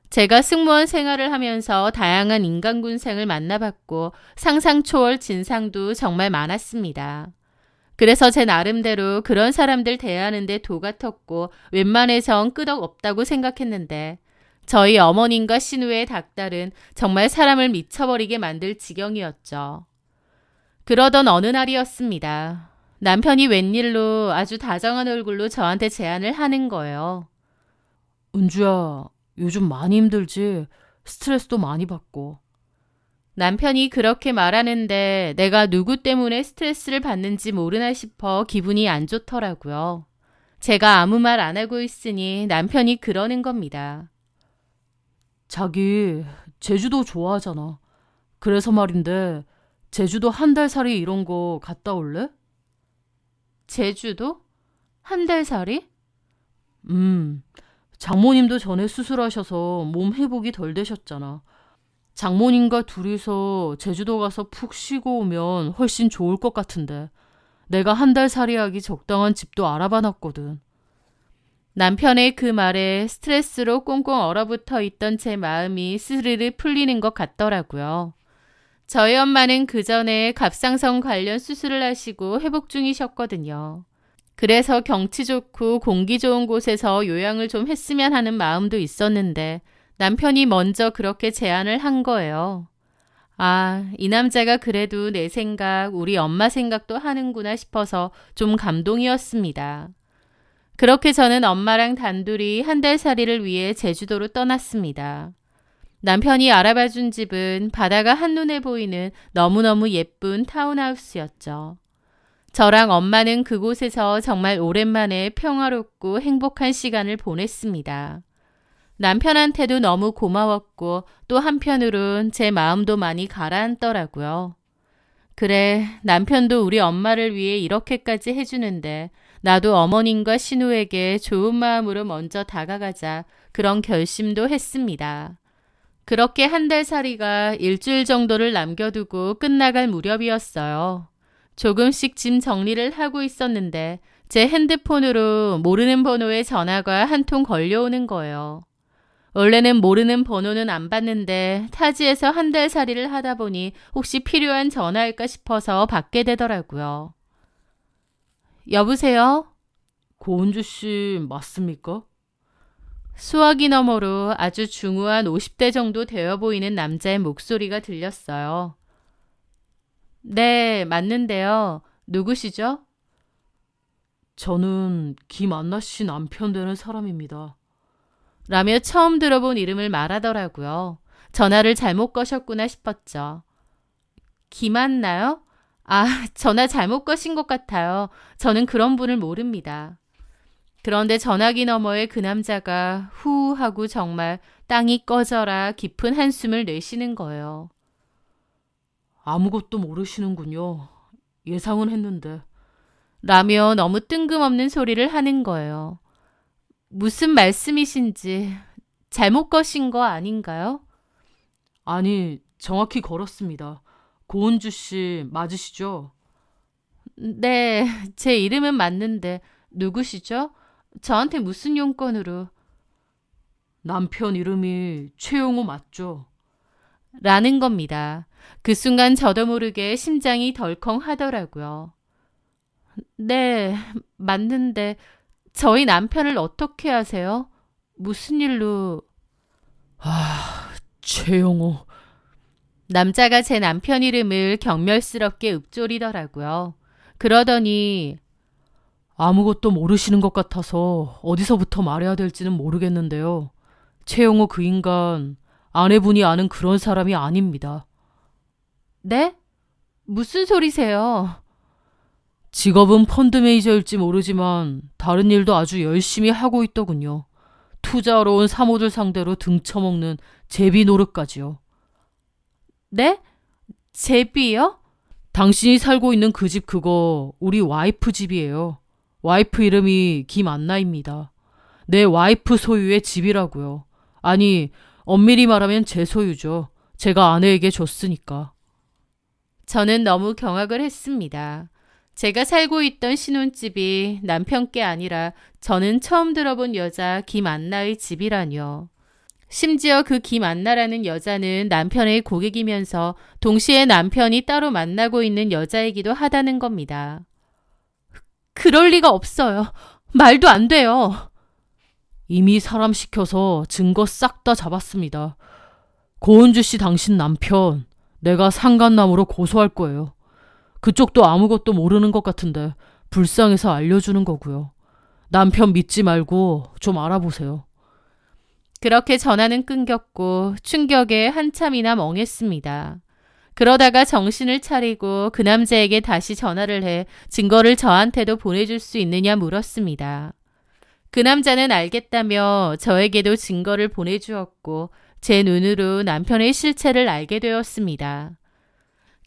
제가 승무원 생활을 하면서 다양한 인간군생을 만나봤고 상상 초월 진상도 정말 많았습니다. 그래서 제 나름대로 그런 사람들 대하는데 도 같았고 웬만해선 끄덕없다고 생각했는데 저희 어머님과 신우의 닭달은 정말 사람을 미쳐버리게 만들 지경이었죠. 그러던 어느 날이었습니다. 남편이 웬일로 아주 다정한 얼굴로 저한테 제안을 하는 거예요. 은주야, 요즘 많이 힘들지? 스트레스도 많이 받고. 남편이 그렇게 말하는데 내가 누구 때문에 스트레스를 받는지 모르나 싶어 기분이 안 좋더라고요. 제가 아무 말 안 하고 있으니 남편이 그러는 겁니다. 자기 제주도 좋아하잖아. 그래서 말인데 제주도 한 달 살이 이런 거 갔다 올래? 제주도? 한 달 살이? 장모님도 전에 수술하셔서 몸 회복이 덜 되셨잖아. 장모님과 둘이서 제주도 가서 푹 쉬고 오면 훨씬 좋을 것 같은데 내가 한 달 살이하기 적당한 집도 알아봐 놨거든. 남편의 그 말에 스트레스로 꽁꽁 얼어붙어 있던 제 마음이 스르르 풀리는 것 같더라고요. 저희 엄마는 그 전에 갑상선 관련 수술을 하시고 회복 중이셨거든요. 그래서 경치 좋고 공기 좋은 곳에서 요양을 좀 했으면 하는 마음도 있었는데 남편이 먼저 그렇게 제안을 한 거예요. 아, 이 남자가 그래도 내 생각, 우리 엄마 생각도 하는구나 싶어서 좀 감동이었습니다. 그렇게 저는 엄마랑 단둘이 한 달 살이를 위해 제주도로 떠났습니다. 남편이 알아봐준 집은 바다가 한눈에 보이는 너무너무 예쁜 타운하우스였죠. 저랑 엄마는 그곳에서 정말 오랜만에 평화롭고 행복한 시간을 보냈습니다. 남편한테도 너무 고마웠고 또 한편으론 제 마음도 많이 가라앉더라고요. 그래, 남편도 우리 엄마를 위해 이렇게까지 해주는데 나도 어머님과 신우에게 좋은 마음으로 먼저 다가가자 그런 결심도 했습니다. 그렇게 한 달 살이가 일주일 정도를 남겨두고 끝나갈 무렵이었어요. 조금씩 짐 정리를 하고 있었는데 제 핸드폰으로 모르는 번호의 전화가 한 통 걸려오는 거예요. 원래는 모르는 번호는 안 받는데 타지에서 한 달 살이를 하다 보니 혹시 필요한 전화일까 싶어서 받게 되더라고요. 여보세요? 고은주 씨 맞습니까? 수화기 너머로 아주 중후한 50대 정도 되어 보이는 남자의 목소리가 들렸어요. 네, 맞는데요. 누구시죠? 저는 김안나 씨 남편 되는 사람입니다. 라며 처음 들어본 이름을 말하더라고요. 전화를 잘못 거셨구나 싶었죠. 김한나요? 아, 전화 잘못 거신 것 같아요. 저는 그런 분을 모릅니다. 그런데 전화기 너머에 그 남자가 후 하고 정말 땅이 꺼져라 깊은 한숨을 내쉬는 거예요. 아무것도 모르시는군요. 예상은 했는데. 라며 너무 뜬금없는 소리를 하는 거예요. 무슨 말씀이신지 잘못 거신 거 아닌가요? 아니, 정확히 걸었습니다. 고은주 씨 맞으시죠? 네, 제 이름은 맞는데 누구시죠? 저한테 무슨 용건으로? 남편 이름이 최용호 맞죠? 라는 겁니다. 그 순간 저도 모르게 심장이 덜컹 하더라고요. 네, 맞는데 저희 남편을 어떻게 아세요? 무슨 일로? 최용호. 남자가 제 남편 이름을 경멸스럽게 읊조리더라고요. 그러더니 아무것도 모르시는 것 같아서 어디서부터 말해야 될지는 모르겠는데요. 최용호 그 인간 아내분이 아는 그런 사람이 아닙니다. 네? 무슨 소리세요? 직업은 펀드 매니저일지 모르지만 다른 일도 아주 열심히 하고 있더군요. 투자하러 온 사모들 상대로 등쳐먹는 제비 노릇까지요. 네? 제비요? 당신이 살고 있는 그 집 그거 우리 와이프 집이에요. 와이프 이름이 김안나입니다. 내 와이프 소유의 집이라고요. 아니, 엄밀히 말하면 제 소유죠. 제가 아내에게 줬으니까. 저는 너무 경악을 했습니다. 제가 살고 있던 신혼집이 남편께 아니라 저는 처음 들어본 여자 김안나의 집이라뇨. 심지어 그 김안나라는 여자는 남편의 고객이면서 동시에 남편이 따로 만나고 있는 여자이기도 하다는 겁니다. 그럴 리가 없어요. 말도 안 돼요. 이미 사람 시켜서 증거 싹 다 잡았습니다. 고은주 씨 당신 남편 내가 상간남으로 고소할 거예요. 그쪽도 아무것도 모르는 것 같은데 불쌍해서 알려주는 거고요. 남편 믿지 말고 좀 알아보세요. 그렇게 전화는 끊겼고 충격에 한참이나 멍했습니다. 그러다가 정신을 차리고 그 남자에게 다시 전화를 해 증거를 저한테도 보내줄 수 있느냐 물었습니다. 그 남자는 알겠다며 저에게도 증거를 보내주었고 제 눈으로 남편의 실체를 알게 되었습니다.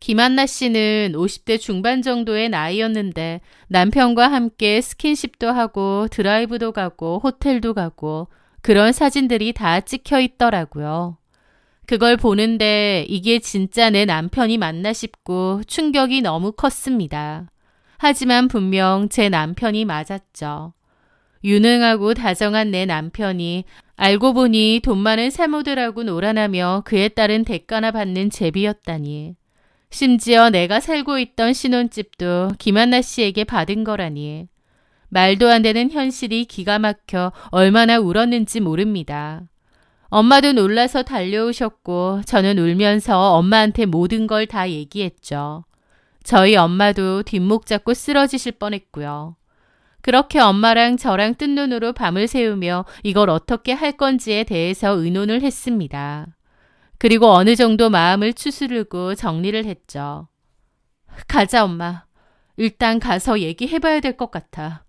김한나 씨는 50대 중반 정도의 나이였는데 남편과 함께 스킨십도 하고 드라이브도 가고 호텔도 가고 그런 사진들이 다 찍혀 있더라고요. 그걸 보는데 이게 진짜 내 남편이 맞나 싶고 충격이 너무 컸습니다. 하지만 분명 제 남편이 맞았죠. 유능하고 다정한 내 남편이 알고 보니 돈 많은 사모들하고 놀아나며 그에 따른 대가나 받는 제비였다니. 심지어 내가 살고 있던 신혼집도 김한나 씨에게 받은 거라니. 말도 안 되는 현실이 기가 막혀 얼마나 울었는지 모릅니다. 엄마도 놀라서 달려오셨고 저는 울면서 엄마한테 모든 걸 다 얘기했죠. 저희 엄마도 뒷목 잡고 쓰러지실 뻔했고요. 그렇게 엄마랑 저랑 뜬 눈으로 밤을 새우며 이걸 어떻게 할 건지에 대해서 의논을 했습니다. 그리고 어느 정도 마음을 추스르고 정리를 했죠. 가자 엄마. 일단 가서 얘기해봐야 될 것 같아.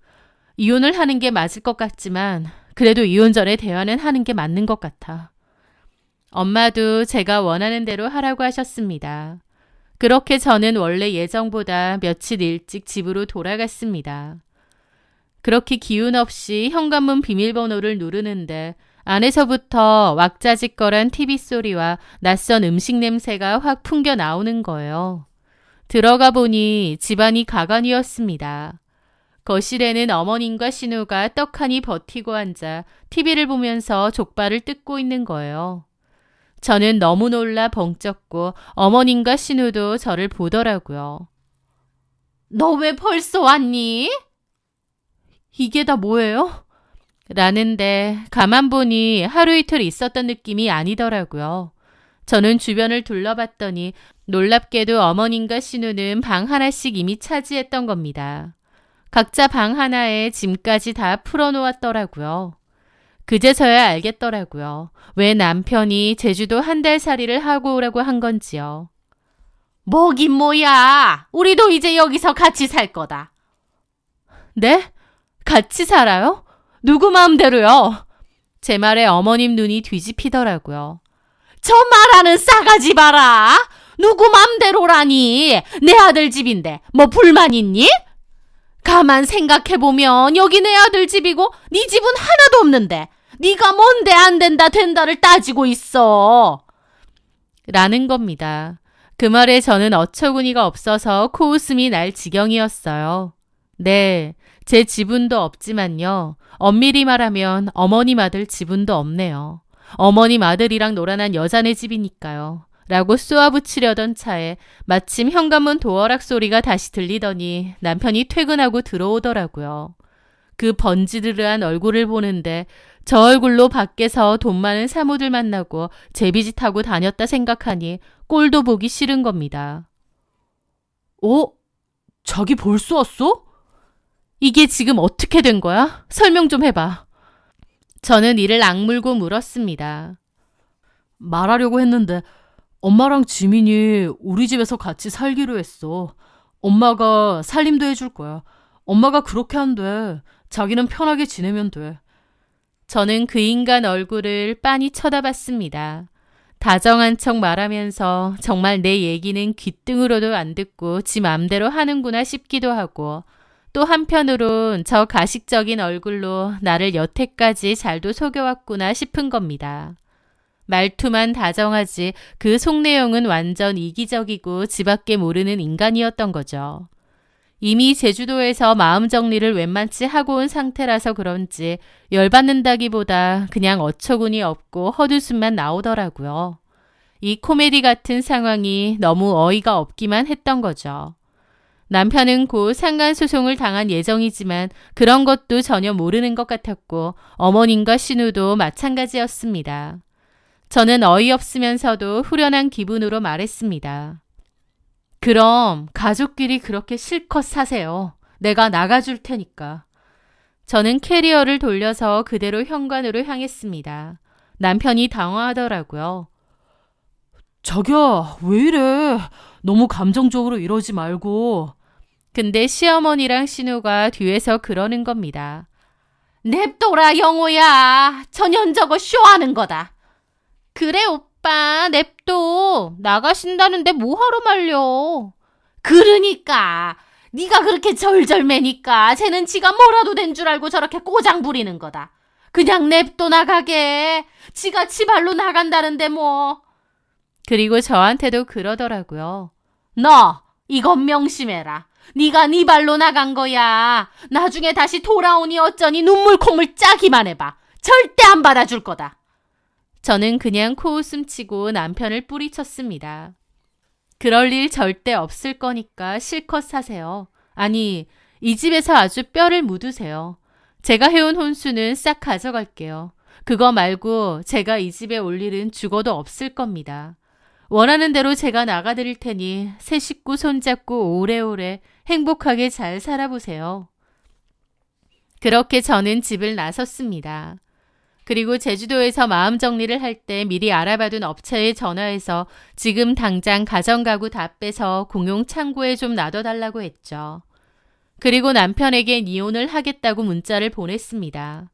이혼을 하는 게 맞을 것 같지만 그래도 이혼 전에 대화는 하는 게 맞는 것 같아. 엄마도 제가 원하는 대로 하라고 하셨습니다. 그렇게 저는 원래 예정보다 며칠 일찍 집으로 돌아갔습니다. 그렇게 기운 없이 현관문 비밀번호를 누르는데 안에서부터 왁자지껄한 TV 소리와 낯선 음식 냄새가 확 풍겨 나오는 거예요. 들어가 보니 집안이 가관이었습니다. 거실에는 어머님과 신우가 떡하니 버티고 앉아 TV를 보면서 족발을 뜯고 있는 거예요. 저는 너무 놀라 벙쪘고 어머님과 신우도 저를 보더라고요. 너 왜 벌써 왔니? 이게 다 뭐예요? 라는데 가만 보니 하루 이틀 있었던 느낌이 아니더라고요. 저는 주변을 둘러봤더니 놀랍게도 어머님과 신우는 방 하나씩 이미 차지했던 겁니다. 각자 방 하나에 짐까지 다 풀어놓았더라고요. 그제서야 알겠더라고요. 왜 남편이 제주도 한 달 살이를 하고 오라고 한 건지요. 뭐긴 뭐야. 우리도 이제 여기서 같이 살 거다. 네? 같이 살아요? 누구 마음대로요? 제 말에 어머님 눈이 뒤집히더라고요. 저 말하는 싸가지 봐라. 누구 맘대로라니. 내 아들 집인데 뭐 불만 있니? 가만 생각해보면 여기 내 아들 집이고 네 집은 하나도 없는데 네가 뭔데 안 된다 된다를 따지고 있어. 라는 겁니다. 그 말에 저는 어처구니가 없어서 코웃음이 날 지경이었어요. 네, 제 지분도 없지만요. 엄밀히 말하면 어머님 아들 지분도 없네요. 어머님 아들이랑 놀아난 여자네 집이니까요. 라고 쏘아붙이려던 차에 마침 현관문 도어락 소리가 다시 들리더니 남편이 퇴근하고 들어오더라고요. 그 번지르르한 얼굴을 보는데 저 얼굴로 밖에서 돈 많은 사모들 만나고 제비짓하고 다녔다 생각하니 꼴도 보기 싫은 겁니다. 자기 벌써 왔어? 이게 지금 어떻게 된 거야? 설명 좀 해봐. 저는 이를 악물고 물었습니다. 말하려고 했는데 엄마랑 지민이 우리 집에서 같이 살기로 했어. 엄마가 살림도 해줄 거야. 엄마가 그렇게 한대. 자기는 편하게 지내면 돼. 저는 그 인간 얼굴을 빤히 쳐다봤습니다. 다정한 척 말하면서 정말 내 얘기는 귓등으로도 안 듣고 지 맘대로 하는구나 싶기도 하고 또 한편으론 저 가식적인 얼굴로 나를 여태까지 잘도 속여왔구나 싶은 겁니다. 말투만 다정하지 그 속내용은 완전 이기적이고 지밖에 모르는 인간이었던 거죠. 이미 제주도에서 마음 정리를 웬만치 하고 온 상태라서 그런지 열받는다기보다 그냥 어처구니 없고 헛웃음만 나오더라고요. 이 코미디 같은 상황이 너무 어이가 없기만 했던 거죠. 남편은 곧 상간소송을 당한 예정이지만 그런 것도 전혀 모르는 것 같았고 어머님과 신우도 마찬가지였습니다. 저는 어이없으면서도 후련한 기분으로 말했습니다. 그럼 가족끼리 그렇게 실컷 사세요. 내가 나가줄 테니까. 저는 캐리어를 돌려서 그대로 현관으로 향했습니다. 남편이 당황하더라고요. 자기야, 왜 이래? 너무 감정적으로 이러지 말고. 근데 시어머니랑 신우가 뒤에서 그러는 겁니다. 냅둬라 영호야. 전현 저거 쇼하는 거다. 그래 오빠 냅둬. 나가신다는데 뭐하러 말려. 그러니까 네가 그렇게 절절매니까 쟤는 지가 뭐라도 된 줄 알고 저렇게 꼬장 부리는 거다. 그냥 냅둬 나가게. 지가 지발로 나간다는데 뭐. 그리고 저한테도 그러더라고요. 너 이건 명심해라. 네가 네 발로 나간 거야. 나중에 다시 돌아오니 어쩌니 눈물 콧물 짜기만 해봐. 절대 안 받아줄 거다. 저는 그냥 코웃음 치고 남편을 뿌리쳤습니다. 그럴 일 절대 없을 거니까 실컷 사세요. 아니, 이 집에서 아주 뼈를 묻으세요. 제가 해온 혼수는 싹 가져갈게요. 그거 말고 제가 이 집에 올 일은 죽어도 없을 겁니다. 원하는 대로 제가 나가드릴 테니 새 식구 손잡고 오래오래 행복하게 잘 살아보세요. 그렇게 저는 집을 나섰습니다. 그리고 제주도에서 마음 정리를 할 때 미리 알아봐둔 업체에 전화해서 지금 당장 가정가구 다 빼서 공용 창고에 좀 놔둬달라고 했죠. 그리고 남편에게 이혼을 하겠다고 문자를 보냈습니다.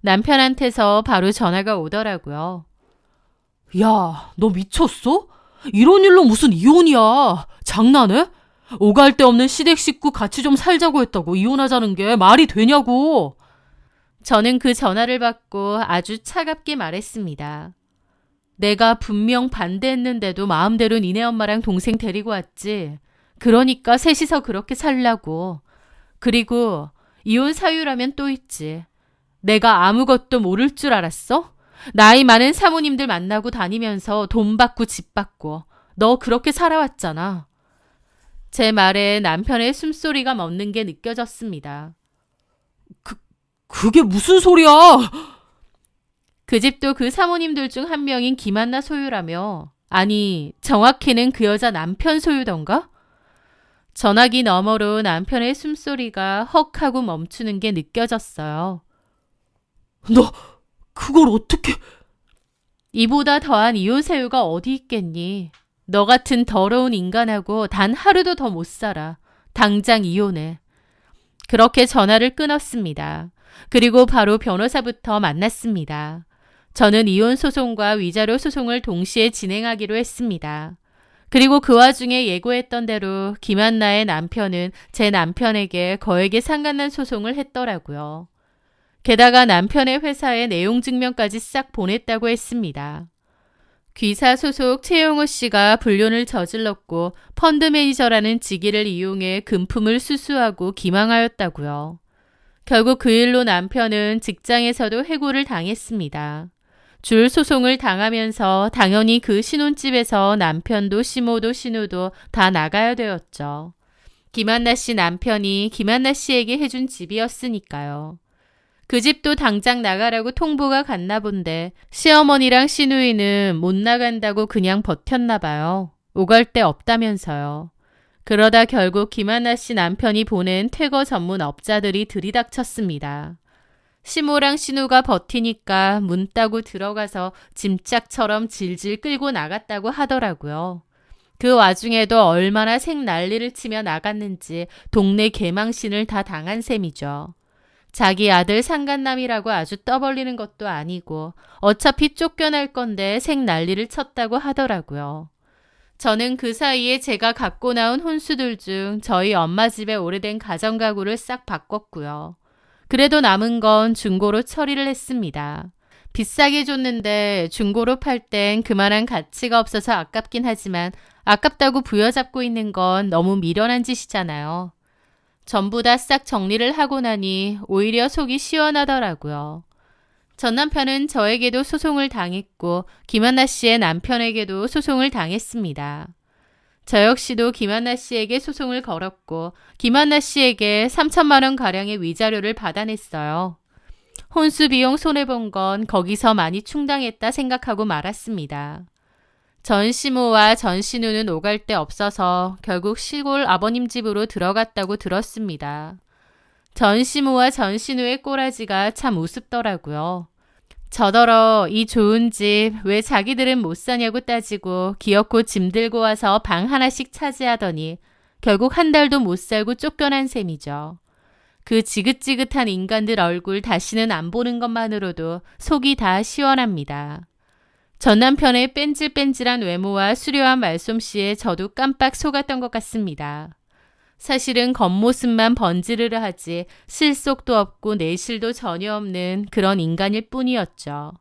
남편한테서 바로 전화가 오더라고요. 야, 너 미쳤어? 이런 일로 무슨 이혼이야. 장난해? 오갈 데 없는 시댁 식구 같이 좀 살자고 했다고 이혼하자는 게 말이 되냐고. 저는 그 전화를 받고 아주 차갑게 말했습니다. 내가 분명 반대했는데도 마음대로 니네 엄마랑 동생 데리고 왔지. 그러니까 셋이서 그렇게 살라고. 그리고 이혼 사유라면 또 있지. 내가 아무것도 모를 줄 알았어? 나이 많은 사모님들 만나고 다니면서 돈 받고 집 받고 너 그렇게 살아왔잖아. 제 말에 남편의 숨소리가 멎는 게 느껴졌습니다. 그게 무슨 소리야? 그 집도 그 사모님들 중 한 명인 김한나 소유라며. 아니, 정확히는 그 여자 남편 소유던가? 전화기 너머로 남편의 숨소리가 헉 하고 멈추는 게 느껴졌어요. 너 그걸 어떻게... 이보다 더한 이혼 사유가 어디 있겠니? 너 같은 더러운 인간하고 단 하루도 더 못 살아. 당장 이혼해. 그렇게 전화를 끊었습니다. 그리고 바로 변호사부터 만났습니다. 저는 이혼 소송과 위자료 소송을 동시에 진행하기로 했습니다. 그리고 그 와중에 예고했던 대로 김한나의 남편은 제 남편에게 거액의 상간난 소송을 했더라고요. 게다가 남편의 회사에 내용 증명까지 싹 보냈다고 했습니다. 귀사 소속 최용호 씨가 불륜을 저질렀고 펀드 매니저라는 직위를 이용해 금품을 수수하고 기망하였다고요. 결국 그 일로 남편은 직장에서도 해고를 당했습니다. 줄 소송을 당하면서 당연히 그 신혼집에서 남편도 시모도 신우도 다 나가야 되었죠. 김한나 씨 남편이 김한나 씨에게 해준 집이었으니까요. 그 집도 당장 나가라고 통보가 갔나 본데 시어머니랑 시누이는 못 나간다고 그냥 버텼나 봐요. 오갈 데 없다면서요. 그러다 결국 김한나 씨 남편이 보낸 퇴거 전문 업자들이 들이닥쳤습니다. 시모랑 신우가 버티니까 문 따고 들어가서 짐짝처럼 질질 끌고 나갔다고 하더라고요. 그 와중에도 얼마나 생난리를 치며 나갔는지 동네 개망신을 다 당한 셈이죠. 자기 아들 상간남이라고 아주 떠벌리는 것도 아니고 어차피 쫓겨날 건데 생난리를 쳤다고 하더라고요. 저는 그 사이에 제가 갖고 나온 혼수들 중 저희 엄마 집에 오래된 가정가구를 싹 바꿨고요. 그래도 남은 건 중고로 처리를 했습니다. 비싸게 줬는데 중고로 팔 땐 그만한 가치가 없어서 아깝긴 하지만 아깝다고 부여잡고 있는 건 너무 미련한 짓이잖아요. 전부 다 싹 정리를 하고 나니 오히려 속이 시원하더라고요. 전 남편은 저에게도 소송을 당했고 김한나 씨의 남편에게도 소송을 당했습니다. 저 역시도 김한나 씨에게 소송을 걸었고 김한나 씨에게 3천만 원 가량의 위자료를 받아냈어요. 혼수 비용 손해본 건 거기서 많이 충당했다 생각하고 말았습니다. 전 시모와 전 신우는 오갈 데 없어서 결국 시골 아버님 집으로 들어갔다고 들었습니다. 전 시모와 전 신우의 꼬라지가 참 우습더라고요. 저더러 이 좋은 집 왜 자기들은 못 사냐고 따지고 기어코 짐 들고 와서 방 하나씩 차지하더니 결국 한 달도 못 살고 쫓겨난 셈이죠. 그 지긋지긋한 인간들 얼굴 다시는 안 보는 것만으로도 속이 다 시원합니다. 전 남편의 뺀질뺀질한 외모와 수려한 말솜씨에 저도 깜빡 속았던 것 같습니다. 사실은 겉모습만 번지르르 하지 실속도 없고 내실도 전혀 없는 그런 인간일 뿐이었죠.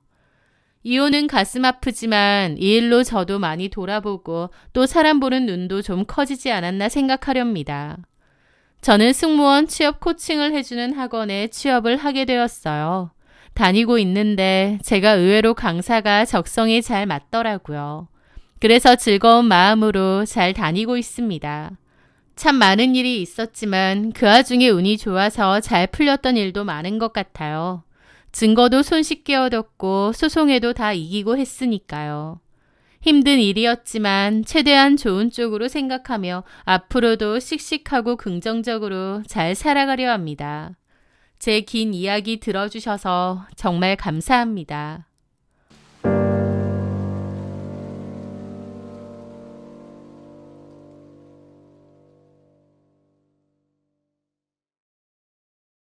이혼은 가슴 아프지만 이 일로 저도 많이 돌아보고 또 사람 보는 눈도 좀 커지지 않았나 생각하렵니다. 저는 승무원 취업 코칭을 해주는 학원에 취업을 하게 되었어요. 다니고 있는데 제가 의외로 강사가 적성에 잘 맞더라고요. 그래서 즐거운 마음으로 잘 다니고 있습니다. 참 많은 일이 있었지만 그 와중에 운이 좋아서 잘 풀렸던 일도 많은 것 같아요. 증거도 손쉽게 얻었고 소송에도 다 이기고 했으니까요. 힘든 일이었지만 최대한 좋은 쪽으로 생각하며 앞으로도 씩씩하고 긍정적으로 잘 살아가려 합니다. 제 긴 이야기 들어주셔서 정말 감사합니다.